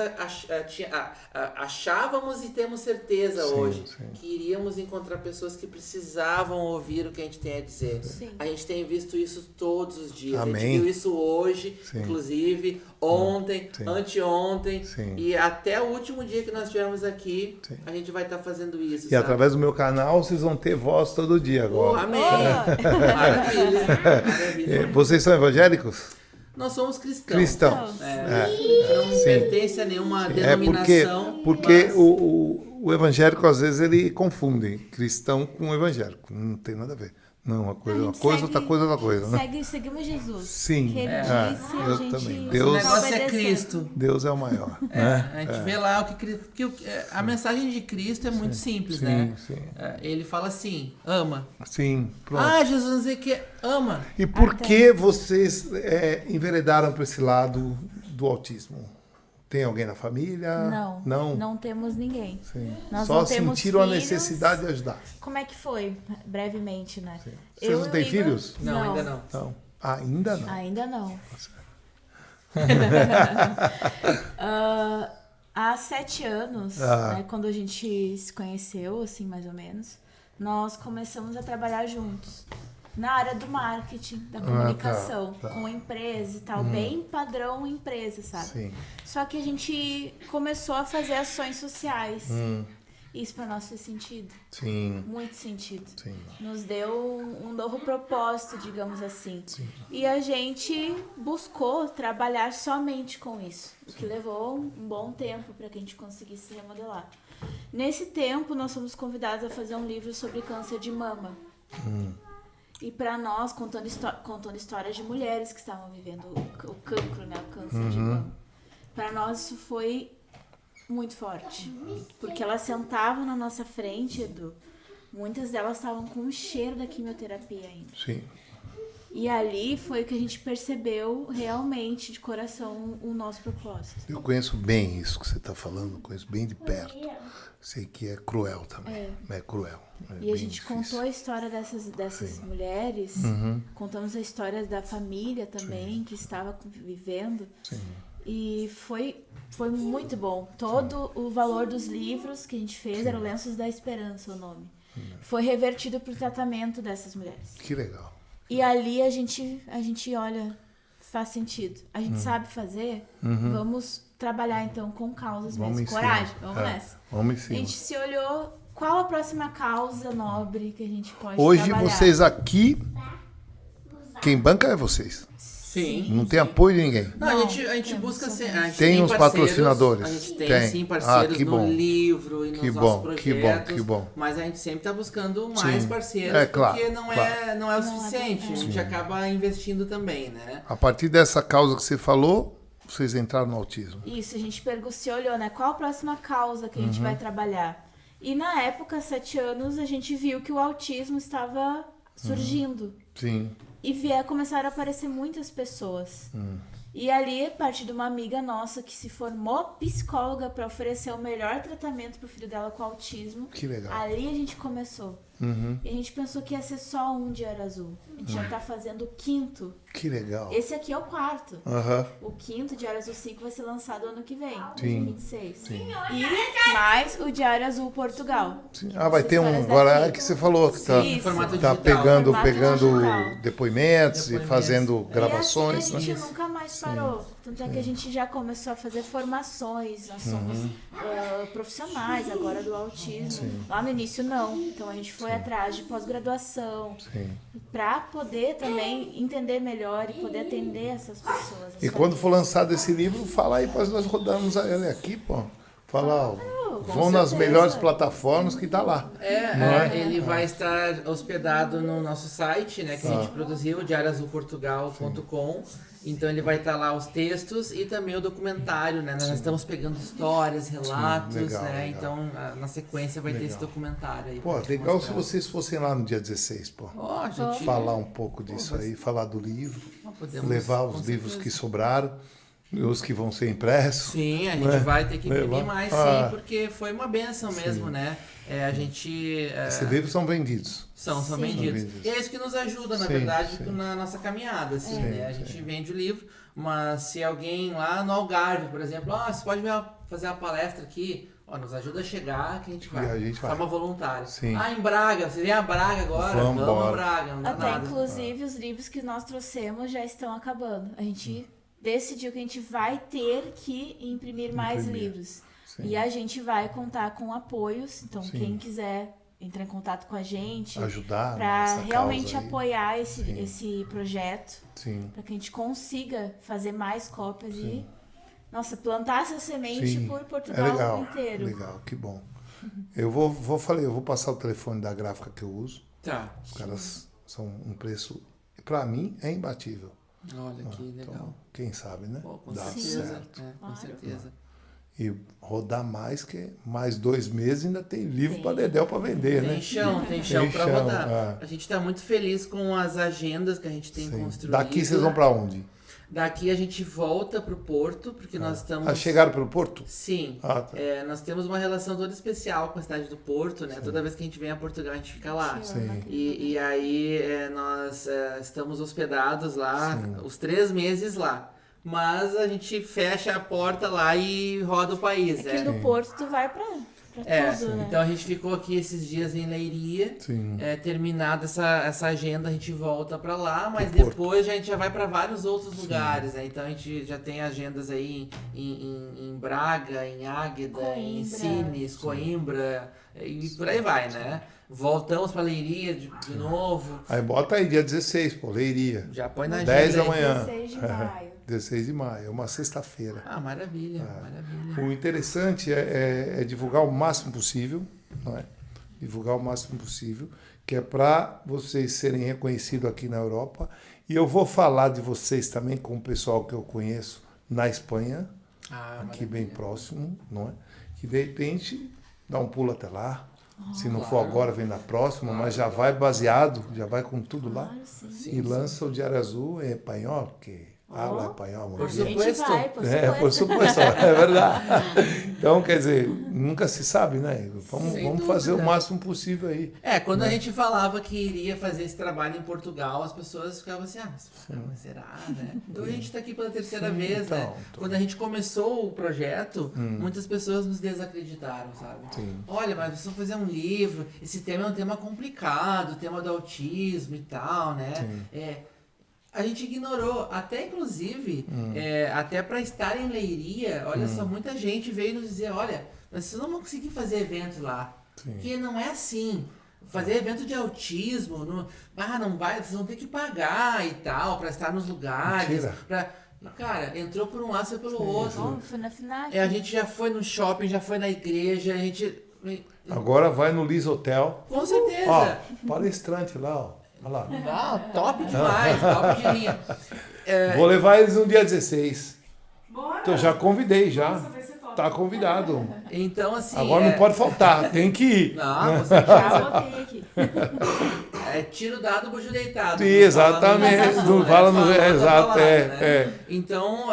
achávamos e temos certeza hoje. Sim. Que iríamos encontrar pessoas que precisavam ouvir o que a gente tem a dizer. Sim. A gente tem visto isso todos os dias. A Amém. gente viu isso hoje, Sim. inclusive, ontem, Sim. anteontem. Sim. E até o último dia que nós estivermos aqui, Sim. a gente vai estar fazendo isso. E sabe? através do meu canal vocês vão ter voz todo dia agora. Amém! Maravilha! Maravilha. Vocês são evangélicos? Nós somos cristãos. Cristãos. A gente não pertence a nenhuma denominação. Porque mas- o evangélico, às vezes, ele confunde cristão com evangélico. Não tem nada a ver. Não, uma coisa é uma coisa, outra coisa é outra coisa. Né? Seguimos Jesus. Sim. Que ele disse, eu a gente também. O Deus- negócio é obedecendo. Cristo. Deus é o maior. A gente vê lá o que Cristo. Porque a mensagem de Cristo é muito simples, né? Sim. Ele fala assim: ama. Sim, pronto. Ah, Jesus dizer que ama. E por que vocês enveredaram para esse lado do autismo? Tem alguém na família? Não temos ninguém. Sim. Nós Só não temos sentiram a filhos. necessidade de ajudar. Como é que foi? Brevemente, né? Sim. Eu Vocês não e o têm Igor- filhos? Não, ainda não. Não. Ainda não. Ainda não. Há 7 anos, né, quando a gente se conheceu, assim, mais ou menos, nós começamos a trabalhar juntos. Na área do marketing, da comunicação, tá. com empresa e tal, bem padrão empresa, sabe? Sim. Só que a gente começou a fazer ações sociais. Isso pra nós fez sentido, Sim. muito sentido. Sim. Nos deu um novo propósito, digamos assim. E a gente buscou trabalhar somente com isso, o que levou um bom tempo para que a gente conseguisse se remodelar. Nesse tempo, nós fomos convidados a fazer um livro sobre câncer de mama. E para nós, contando histórias de mulheres que estavam vivendo o cancro, né, o câncer de mama. Para nós isso foi muito forte, porque elas sentavam na nossa frente, Edu. Muitas delas estavam com o cheiro da quimioterapia ainda. Sim. E ali foi que a gente percebeu realmente, de coração, o nosso propósito. Eu conheço bem isso que você está falando, conheço bem de perto. Sei que é cruel também. É cruel. É E a bem gente difícil. contou a história dessas mulheres, contamos a história da família também, que estava vivendo. Sim. E foi muito bom. Todo o valor dos livros que a gente fez era o Lenços da Esperança, o nome. Foi revertido para o tratamento dessas mulheres. Que legal. E ali a gente olha, faz sentido. A gente sabe fazer, vamos trabalhar então com causas Vamos mesmo. em Coragem, cima. vamos nessa. Vamos em A cima. gente se olhou, qual a próxima causa nobre que a gente pode Hoje trabalhar? vocês aqui, quem banca é vocês. Sim. Não tem apoio de ninguém. Não, a gente busca ser. Tem uns patrocinadores. A gente tem sim parceiros no livro e nos nossos projetos. Que bom. Mas a gente sempre está buscando mais parceiros, porque não é o suficiente. A gente acaba investindo também, né? A partir dessa causa que você falou, vocês entraram no autismo. Isso, a gente se olhou, né? Qual a próxima causa que a gente vai trabalhar? E na época, 7 anos, a gente viu que o autismo estava surgindo. Sim. E começaram a aparecer muitas pessoas. E ali, a partir de uma amiga nossa que se formou psicóloga para oferecer o melhor tratamento para o filho dela com autismo. Que legal. Ali a gente começou. E a gente pensou que ia ser só um Diário Azul. A gente já tá fazendo o 5º. Que legal. Esse aqui é o 4º. O 5º Diário Azul 5 vai ser lançado ano que vem, 2026. Sim. E mais o Diário Azul Portugal. Sim. Vai ter um agora que você falou que tá pegando depoimentos e fazendo gravações. E assim a gente nunca mais parou. Tanto é que a gente já começou a fazer formações. Nós somos profissionais agora do autismo. Lá no início não. Então a gente foi atrás de pós-graduação para poder também entender melhor e poder atender essas pessoas. E quando for lançado esse livro, fala aí para nós rodarmos ele aqui, pô. Fala, vão nas melhores plataformas que tá lá. Ele vai estar hospedado no nosso site, né, que a gente produziu, diarioazulportugal.com. Então ele vai estar lá os textos e também o documentário, né? Nós estamos pegando histórias, relatos, legal. Então na sequência vai ter esse documentário aí. Pô, legal se vocês fossem lá no dia 16, pô. Gente... Falar um pouco disso aí, falar do livro, levar os livros que sobraram, os que vão ser impressos. Sim, a gente vai ter que imprimir mais, sim, porque foi uma benção mesmo, né? Esses livros são vendidos. São vendidos. E é isso que nos ajuda, na verdade, na nossa caminhada, assim, né? A gente vende o livro, mas se alguém lá no Algarve, por exemplo, você pode fazer uma palestra aqui, nos ajuda a chegar, que a gente vai. De forma voluntária. Sim. Em Braga, você vem a Braga agora? Vamos a Braga, não dá nada. Inclusive, os livros que nós trouxemos já estão acabando. A gente decidiu que a gente vai ter que imprimir mais livros. Sim. E a gente vai contar com apoios. Então, quem quiser entrar em contato com a gente, ajudar para realmente apoiar esse projeto, para que a gente consiga fazer mais cópias e plantar essa semente por Portugal inteiro. Legal, que bom. Eu vou passar o telefone da gráfica que eu uso. Os caras são um preço, para mim, é imbatível. Olha que legal. Então, quem sabe, né? Com certeza. Com certeza. E rodar mais 2 meses ainda tem livro para Dedéu para vender, né? Tem chão para rodar. A gente está muito feliz com as agendas que a gente tem construído. Daqui vocês vão para onde? Daqui a gente volta para o Porto, porque nós estamos... chegaram pelo Porto? Sim. Nós temos uma relação toda especial com a cidade do Porto, né? Toda vez que a gente vem a Portugal, a gente fica lá. E aí nós estamos hospedados lá, os 3 meses lá. Mas a gente fecha a porta lá e roda o país. Aqui no Porto tu vai pra tudo, né? Então a gente ficou aqui esses dias em Leiria. Terminada essa agenda, a gente volta pra lá, mas depois a gente já vai pra vários outros lugares, né? Então a gente já tem agendas aí em Braga, em Águeda, em Sines, Coimbra e por aí vai, né? Voltamos pra Leiria de novo. Aí bota aí, dia 16, Leiria. Já põe na agenda. 10 da manhã. 16 de maio. 16 de maio, é uma sexta-feira. Maravilha, maravilha. O interessante é divulgar o máximo possível, não é? Divulgar o máximo possível, que é para vocês serem reconhecidos aqui na Europa. E eu vou falar de vocês também com o pessoal que eu conheço na Espanha, aqui bem próximo, não é? Que de repente dá um pulo até lá. Se não for agora, vem na próxima, mas já vai baseado, já vai com tudo lá. E lança o Diário Azul em espanhol, que habla espanhol. Por supuesto. Por supuesto, é verdade. Então, quer dizer, nunca se sabe, né? Vamos fazer o máximo possível aí. Quando a gente falava que iria fazer esse trabalho em Portugal, as pessoas ficavam assim, mas será, né? Então a gente está aqui pela terceira vez, né? Quando a gente começou o projeto, muitas pessoas nos desacreditaram, sabe? Olha, mas vocês vão fazer um livro, esse tema é um tema complicado, o tema do autismo e tal, né? A gente ignorou, até inclusive, até para estar em Leiria, olha só, muita gente veio nos dizer, olha, vocês não vão conseguir fazer evento lá, porque não é assim. Fazer evento de autismo, não vai, vocês vão ter que pagar e tal, pra estar nos lugares. Cara, entrou por um lado, saiu pelo outro. Foi na FNAC. A gente já foi no shopping, já foi na igreja, a gente... Agora vai no Liz Hotel. Com certeza. Ó, palestrante lá, ó. Olha lá. Top demais, top de linha. Vou levar eles no dia 16. Bora! Então já convidei, já. Nossa, vai ser top. Tá convidado. Então, assim... Agora não pode faltar, tem que ir. Não, você Já botei aqui. tiro dado, bujo deitado. Sim, exatamente. Não fala no... Exato, né? Então,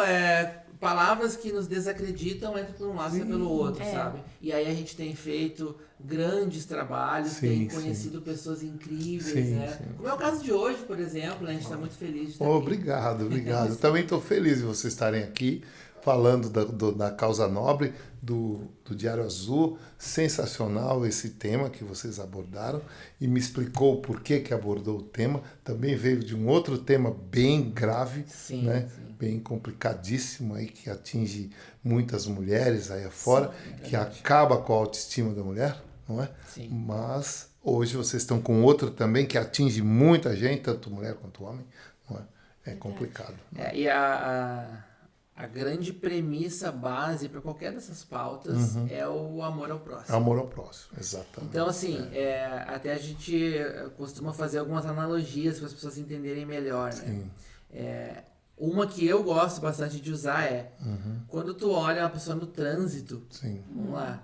palavras que nos desacreditam entram por um lado e pelo outro, sabe? E aí a gente tem feito grandes trabalhos, tem conhecido pessoas incríveis, né? Como é o caso de hoje, por exemplo, né? A gente está muito feliz de estar aqui. Obrigado. Eu também estou feliz de vocês estarem aqui falando da causa nobre, do Diário Azul. Sensacional esse tema que vocês abordaram e me explicou o porquê que abordou o tema. Também veio de um outro tema bem grave, né? Bem complicadíssimo aí, que atinge muitas mulheres aí afora, que acaba com a autoestima da mulher, não é? Sim. Mas hoje vocês estão com outro também que atinge muita gente, tanto mulher quanto homem, não é? É complicado. E a grande premissa base para qualquer dessas pautas é o amor ao próximo. Amor ao próximo, exatamente. Então, assim, até a gente costuma fazer algumas analogias para as pessoas entenderem melhor, né? Uma que eu gosto bastante de usar quando tu olha uma pessoa no trânsito, vamos lá,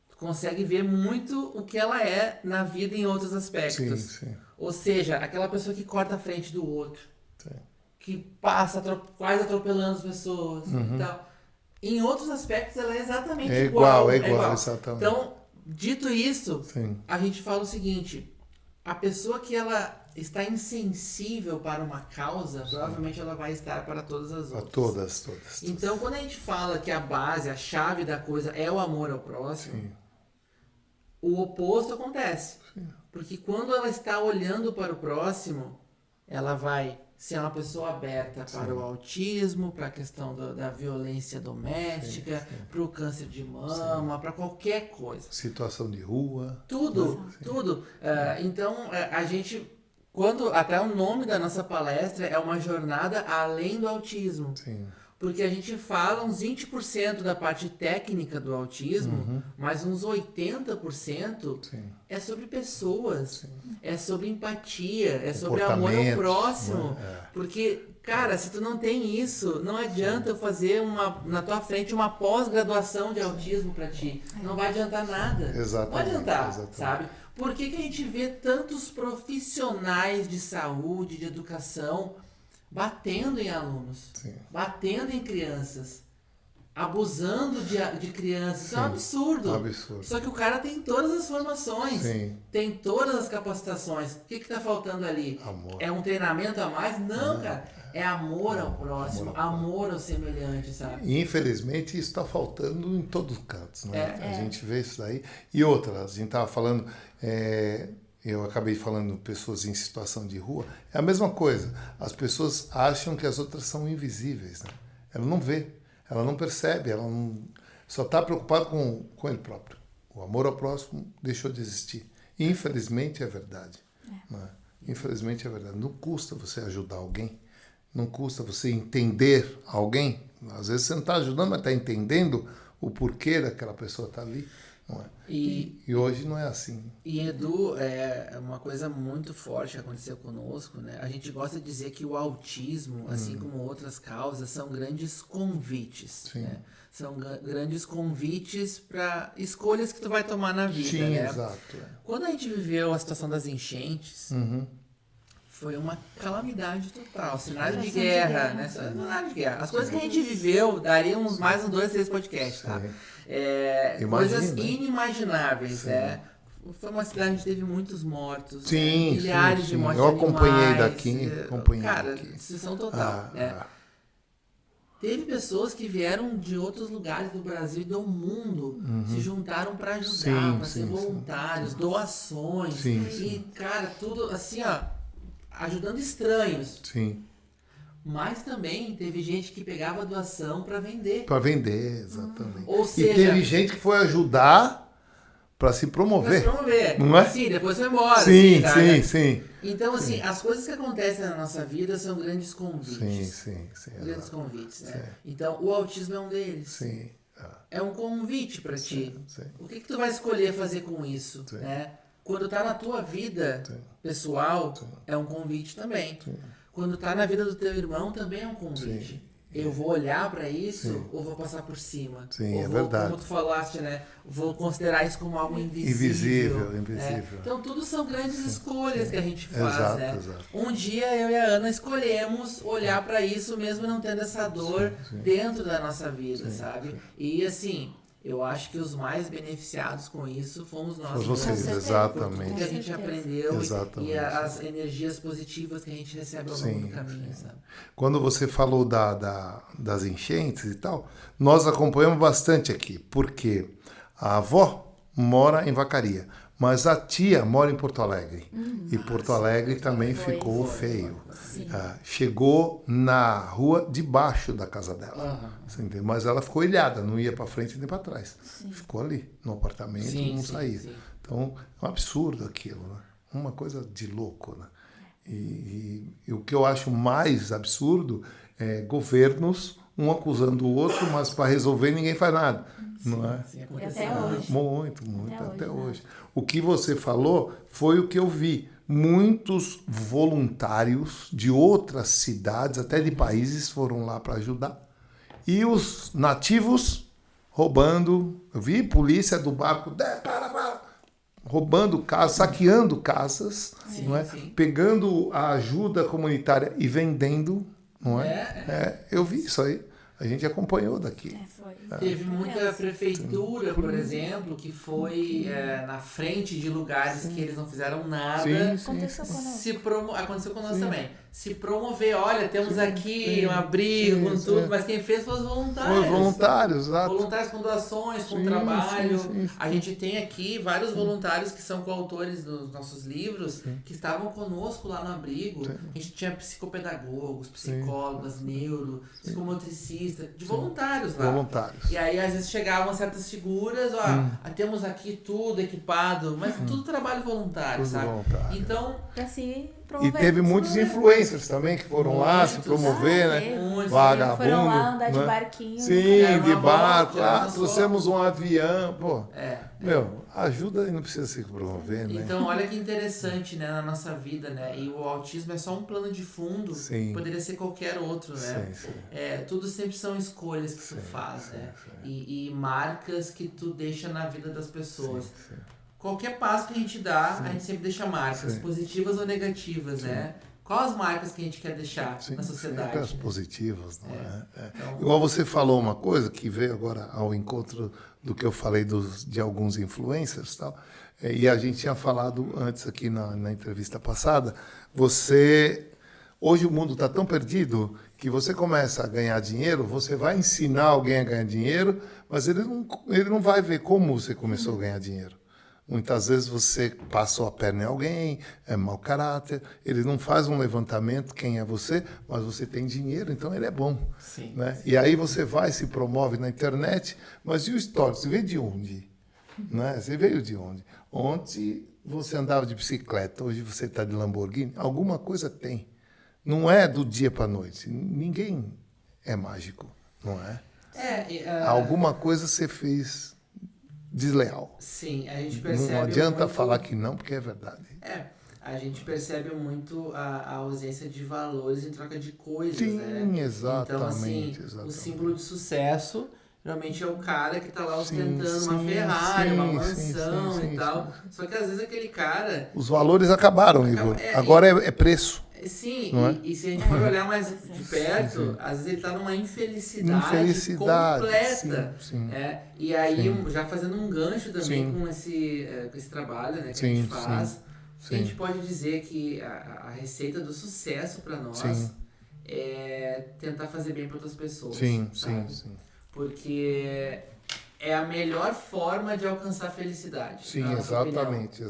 tu consegue ver muito o que ela é na vida em outros aspectos. Ou seja, aquela pessoa que corta a frente do outro, que passa quase atropelando as pessoas e tal. Em outros aspectos ela é exatamente igual. É igual, exatamente. Então, dito isso, a gente fala o seguinte, a pessoa que ela está insensível para uma causa, provavelmente ela vai estar para todas as outras. Todas. Então, quando a gente fala que a base, a chave da coisa é o amor ao próximo, o oposto acontece. Porque quando ela está olhando para o próximo, ela vai ser uma pessoa aberta para o autismo, para a questão da violência doméstica, para o câncer de mama, para qualquer coisa. Situação de rua. Tudo. Então, a gente... até o nome da nossa palestra é uma jornada além do autismo. Porque a gente fala uns 20% da parte técnica do autismo, mas uns 80% é sobre pessoas, é sobre empatia, é sobre amor ao próximo. Porque, cara, se tu não tem isso, não adianta eu fazer na tua frente uma pós-graduação de autismo pra ti. Não vai adiantar nada. Não vai adiantar, sabe? Por que a gente vê tantos profissionais de saúde, de educação, batendo em alunos, batendo em crianças, abusando de crianças? Isso é um absurdo. Só que o cara tem todas as formações, tem todas as capacitações. O que está faltando ali? Amor. É um treinamento a mais? Não, cara. É amor ao próximo, amor ao semelhante, sabe? E, infelizmente, isso está faltando em todos os cantos, né? A gente vê isso daí. E outra, a gente estava falando... eu acabei falando pessoas em situação de rua, é a mesma coisa. As pessoas acham que as outras são invisíveis, né? Ela não vê, ela não percebe, ela só está preocupada com ele próprio. O amor ao próximo deixou de existir. Infelizmente é verdade. Né? Infelizmente é verdade. Não custa você ajudar alguém, não custa você entender alguém. Às vezes você não está ajudando, mas está entendendo o porquê daquela pessoa estar ali. Não é? E hoje não é assim. E, Edu, é uma coisa muito forte que aconteceu conosco, né? A gente gosta de dizer que o autismo, assim como outras causas, são grandes convites, né? São grandes convites para escolhas que tu vai tomar na vida, né? Exato. Quando a gente viveu a situação das enchentes, foi uma calamidade total, cenário de guerra, né? Cenário de guerra. As coisas que a gente viveu dariam mais uns 2, 3 podcasts, tá? Coisas inimagináveis, né? Foi uma cidade que teve muitos mortos, milhares de mortes. Eu acompanhei daqui, cara, destruição total, né? Teve pessoas que vieram de outros lugares do Brasil e do mundo, se juntaram para ajudar, para ser voluntários, doações. E, cara, tudo assim, ó, ajudando estranhos. Mas também teve gente que pegava doação para vender. Para vender, exatamente. Ou seja, e teve gente que foi ajudar para se promover. Não é? Sim, depois foi embora. Sim, assim, sim. Então, assim, as coisas que acontecem na nossa vida são grandes convites. Sim. Grandes convites, né? Sim. Então, o autismo é um deles. Sim. É um convite para ti. Sim. O que tu vai escolher fazer com isso, né? Quando tá na tua vida pessoal, é um convite também. Quando tá na vida do teu irmão, também é um convite. Eu vou olhar para isso ou vou passar por cima? Sim, ou é verdade. Como tu falaste, né? Vou considerar isso como algo invisível. Invisível. Então, tudo são grandes escolhas que a gente faz, exato, né? Exato. Um dia eu e a Ana escolhemos olhar para isso mesmo não tendo essa dor dentro da nossa vida, sabe? E assim, eu acho que os mais beneficiados com isso fomos nós. Vocês, exatamente. Tudo que a gente aprendeu exatamente. E as energias positivas que a gente recebe ao longo do caminho, sabe? Quando você falou das enchentes e tal, nós acompanhamos bastante aqui, porque a avó mora em Vacaria, mas a tia mora em Porto Alegre. E Porto Alegre também ficou feio. Chegou na rua debaixo da casa dela. Mas ela ficou ilhada, não ia para frente nem para trás. Ficou ali, no apartamento, não saía. Então, é um absurdo aquilo, né? Uma coisa de louco, né? E o que eu acho mais absurdo é governos, um acusando o outro, mas para resolver ninguém faz nada. Não é? Até hoje. Muito, até hoje. O que você falou foi o que eu vi. Muitos voluntários de outras cidades, até de países, foram lá para ajudar. E os nativos roubando. Eu vi polícia do barco, roubando casas, saqueando casas, não é? Pegando a ajuda comunitária e vendendo. Não é? Eu vi isso aí. A gente acompanhou daqui. Teve muita prefeitura, por exemplo, que foi na frente de lugares que eles não fizeram nada. Aconteceu conosco. Aconteceu conosco também. Se promover, olha, temos aqui um abrigo, com tudo, mas quem fez foi os voluntários. Os voluntários, exato. Voluntários com doações, com trabalho. A gente tem aqui vários voluntários que são coautores dos nossos livros, que estavam conosco lá no abrigo. A gente tinha psicopedagogos, psicólogas, psicomotricistas, de voluntários lá. E aí, às vezes, chegavam certas figuras, temos aqui tudo equipado, mas tudo trabalho voluntário, sabe? Então, e teve muitos influencers também que foram lá se promover, né? Vagabundo. Foram lá andar de barquinho. Sim, de barco. Trouxemos um avião. Pô, ajuda e não precisa se promover, né? Então, olha que interessante, né? Na nossa vida, né? E o autismo é só um plano de fundo. Poderia ser qualquer outro, né? Tudo sempre são escolhas que tu faz, né? E marcas que tu deixa na vida das pessoas. Qualquer passo que a gente dá, a gente sempre deixa marcas, positivas ou negativas, né? Quais as marcas que a gente quer deixar na sociedade? Sempre as positivas, não é? Então, igual você falou uma coisa que veio agora ao encontro do que eu falei de alguns influencers e tal, e a gente tinha falado antes aqui na entrevista passada, hoje o mundo está tão perdido que você começa a ganhar dinheiro, você vai ensinar alguém a ganhar dinheiro, mas ele não vai ver como você começou a ganhar dinheiro. Muitas vezes você passou a perna em alguém, é mau caráter, ele não faz um levantamento quem é você, mas você tem dinheiro, então ele é bom. Né? E aí você vai, se promove na internet, mas e o histórico? Você veio de onde? Né? Você veio de onde? Ontem você andava de bicicleta, hoje você está de Lamborghini, alguma coisa tem. Não é do dia para a noite. Ninguém é mágico, não é? Alguma coisa você fez desleal. Sim, a gente percebe. Não adianta falar que não, porque é verdade. A gente percebe muito a ausência de valores em troca de coisas, né? Exatamente. Então, assim, o símbolo de sucesso geralmente é o cara que tá lá ostentando uma Ferrari, uma mansão e tal. Só que às vezes aquele cara... Os valores acabaram, Igor. Agora é preço. Sim, e se a gente for olhar mais de perto, às vezes ele está numa infelicidade completa. E aí, já fazendo um gancho também com esse trabalho, né, que a gente faz, a gente pode dizer que a receita do sucesso para nós é tentar fazer bem para outras pessoas. Sim. Porque é a melhor forma de alcançar a felicidade. Sim, exatamente.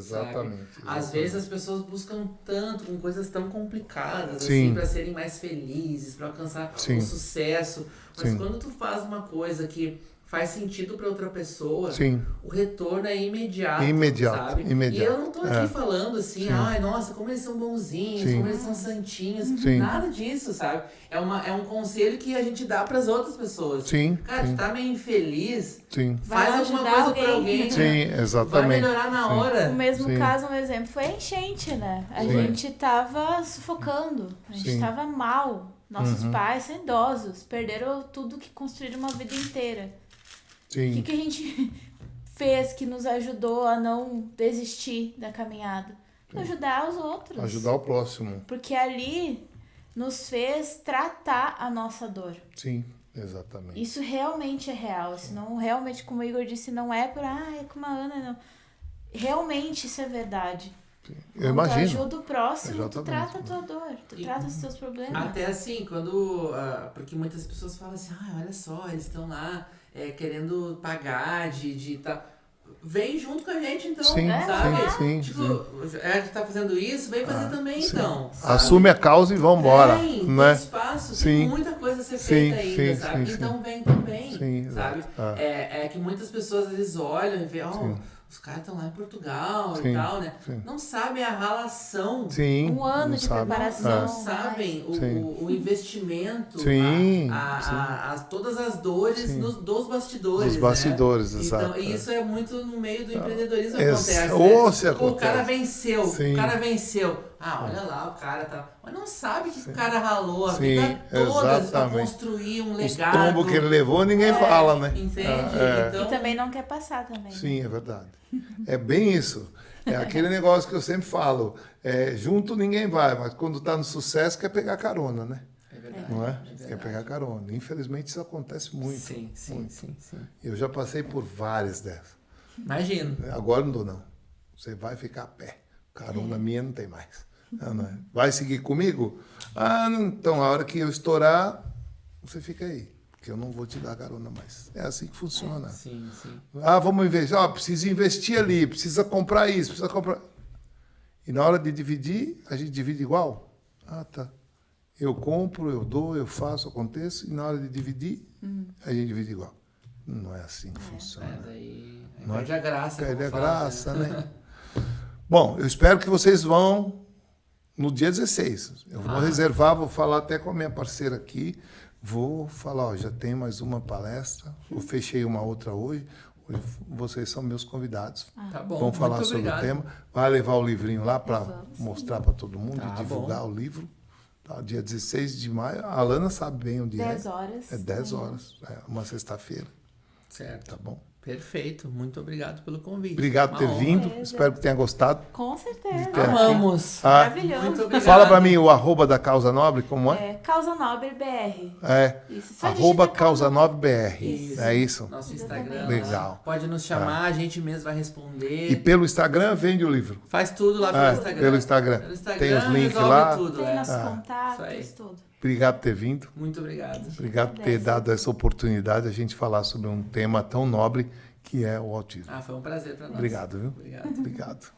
Às vezes as pessoas buscam tanto, com coisas tão complicadas, assim, para serem mais felizes, para alcançar o sucesso. Mas quando tu faz uma coisa que faz sentido para outra pessoa, Sim. o retorno é imediato, Imediato, sabe? imediato. E eu não tô aqui falando assim, ai, nossa, como eles são bonzinhos, Sim. como eles são santinhos. Sim. Nada disso, sabe? É um conselho que a gente dá para as outras pessoas. Sim. Cara, sim. tu tá meio infeliz, Sim. faz Vai alguma ajudar coisa pra alguém. Sim, Vai exatamente. melhorar na hora. O mesmo Sim. caso, um exemplo, foi a enchente, né? A Sim. gente tava sufocando, a gente Sim. tava mal. Nossos pais são idosos, perderam tudo que construíram uma vida inteira. O Sim. que a gente fez que nos ajudou a não desistir da caminhada? Ajudar os outros. Ajudar o próximo. Porque ali nos fez tratar a nossa dor. Sim, exatamente. Isso realmente é real. Isso não, realmente, como o Igor disse, não é por, é como a Ana, não. Realmente isso é verdade. Eu Quando imagino. tu ajuda o próximo, tu Exatamente. trata a tua dor, tu trata os teus problemas. Até assim, quando... porque muitas pessoas falam assim, olha só, eles estão lá querendo pagar de tal... Vem junto com a gente, então, Sim, sabe? sim, Tipo, sim. a gente tá fazendo isso, vem fazer também, sim. então. Sabe? Assume a causa e vambora. Tem Né? espaço, Sim. tem muita coisa a ser Sim, feita ainda, sim, sabe? sim, Então vem também, Sim, sabe? exato. É que muitas pessoas, eles olham e veem, os caras estão lá em Portugal Sim, e tal, né? sim. Não sabem a relação. Sim. Um ano não de sabe. preparação. Não sabem Sim. o investimento, Sim, todas as dores Sim. dos bastidores. Dos bastidores, né? exato. Então, e isso é muito no meio do empreendedorismo Esse- acontece. ou Né? se Pô, o cara acontece. venceu, Sim. o cara venceu. Olha lá, o cara tá. Mas não sabe que o cara ralou a Sim, vida toda pra exatamente. construir um Os legado. trombos que ele levou, ninguém fala, né? Entende? Então, E também não quer passar também. Sim, é verdade. É bem isso. É aquele negócio que eu sempre falo. Junto ninguém vai, mas quando está no sucesso quer pegar carona, né? é verdade. Não é? verdade. Quer pegar carona. Infelizmente isso acontece muito. Sim, sim, muito. sim, sim. Eu já passei por várias dessas. Imagino. Agora não dou, não. Você vai ficar a pé. Carona minha não tem mais. Não é? Vai seguir comigo? Então a hora que eu estourar, você fica aí. Porque eu não vou te dar carona mais. É assim que funciona. Sim, sim. Vamos investir. Precisa investir ali, precisa comprar isso, precisa comprar. E na hora de dividir, a gente divide igual? Tá. Eu compro, eu dou, eu faço, aconteço, e na hora de dividir, a gente divide igual. Não é assim que funciona. Daí Não é? perde a graça. Perde como a fala, graça, né? Bom, eu espero que vocês vão no dia 16. Eu vou reservar, vou falar até com a minha parceira aqui. Vou falar, já tem mais uma palestra. Eu fechei uma outra hoje. Hoje vocês são meus convidados. Tá bom, Vamos falar muito sobre obrigado. o tema. Vai levar o livrinho lá para Vamos, mostrar para todo mundo Tá e divulgar bom. o livro. Tá, dia 16 de maio. A Alana sabe bem onde 10 horas. É 10 horas. É uma sexta-feira. Certo. Tá bom? Perfeito. Muito obrigado pelo convite. Obrigado por ter Uma honra. vindo. Beleza. Espero que tenha gostado. Com certeza. Amamos. Maravilhoso. Muito obrigado. Fala para mim o @ da Causa Nobre, como é? É Causa Nobre BR. Isso, só @ digita Causa Nobre BR. Isso. É isso? Nosso Instagram. Exatamente. Legal. Lá. Pode nos chamar, a gente mesmo vai responder. E pelo Instagram vende o livro. Faz tudo lá pelo Instagram. Pelo Instagram. Pelo Instagram Tem os links resolve lá. tudo, Tem nossos Isso aí. contatos, tudo. Obrigado por ter vindo. Muito obrigado. Obrigado por ter dado essa oportunidade de a gente falar sobre um tema tão nobre que é o autismo. Foi um prazer para nós. Obrigado, viu? Obrigado. Obrigado.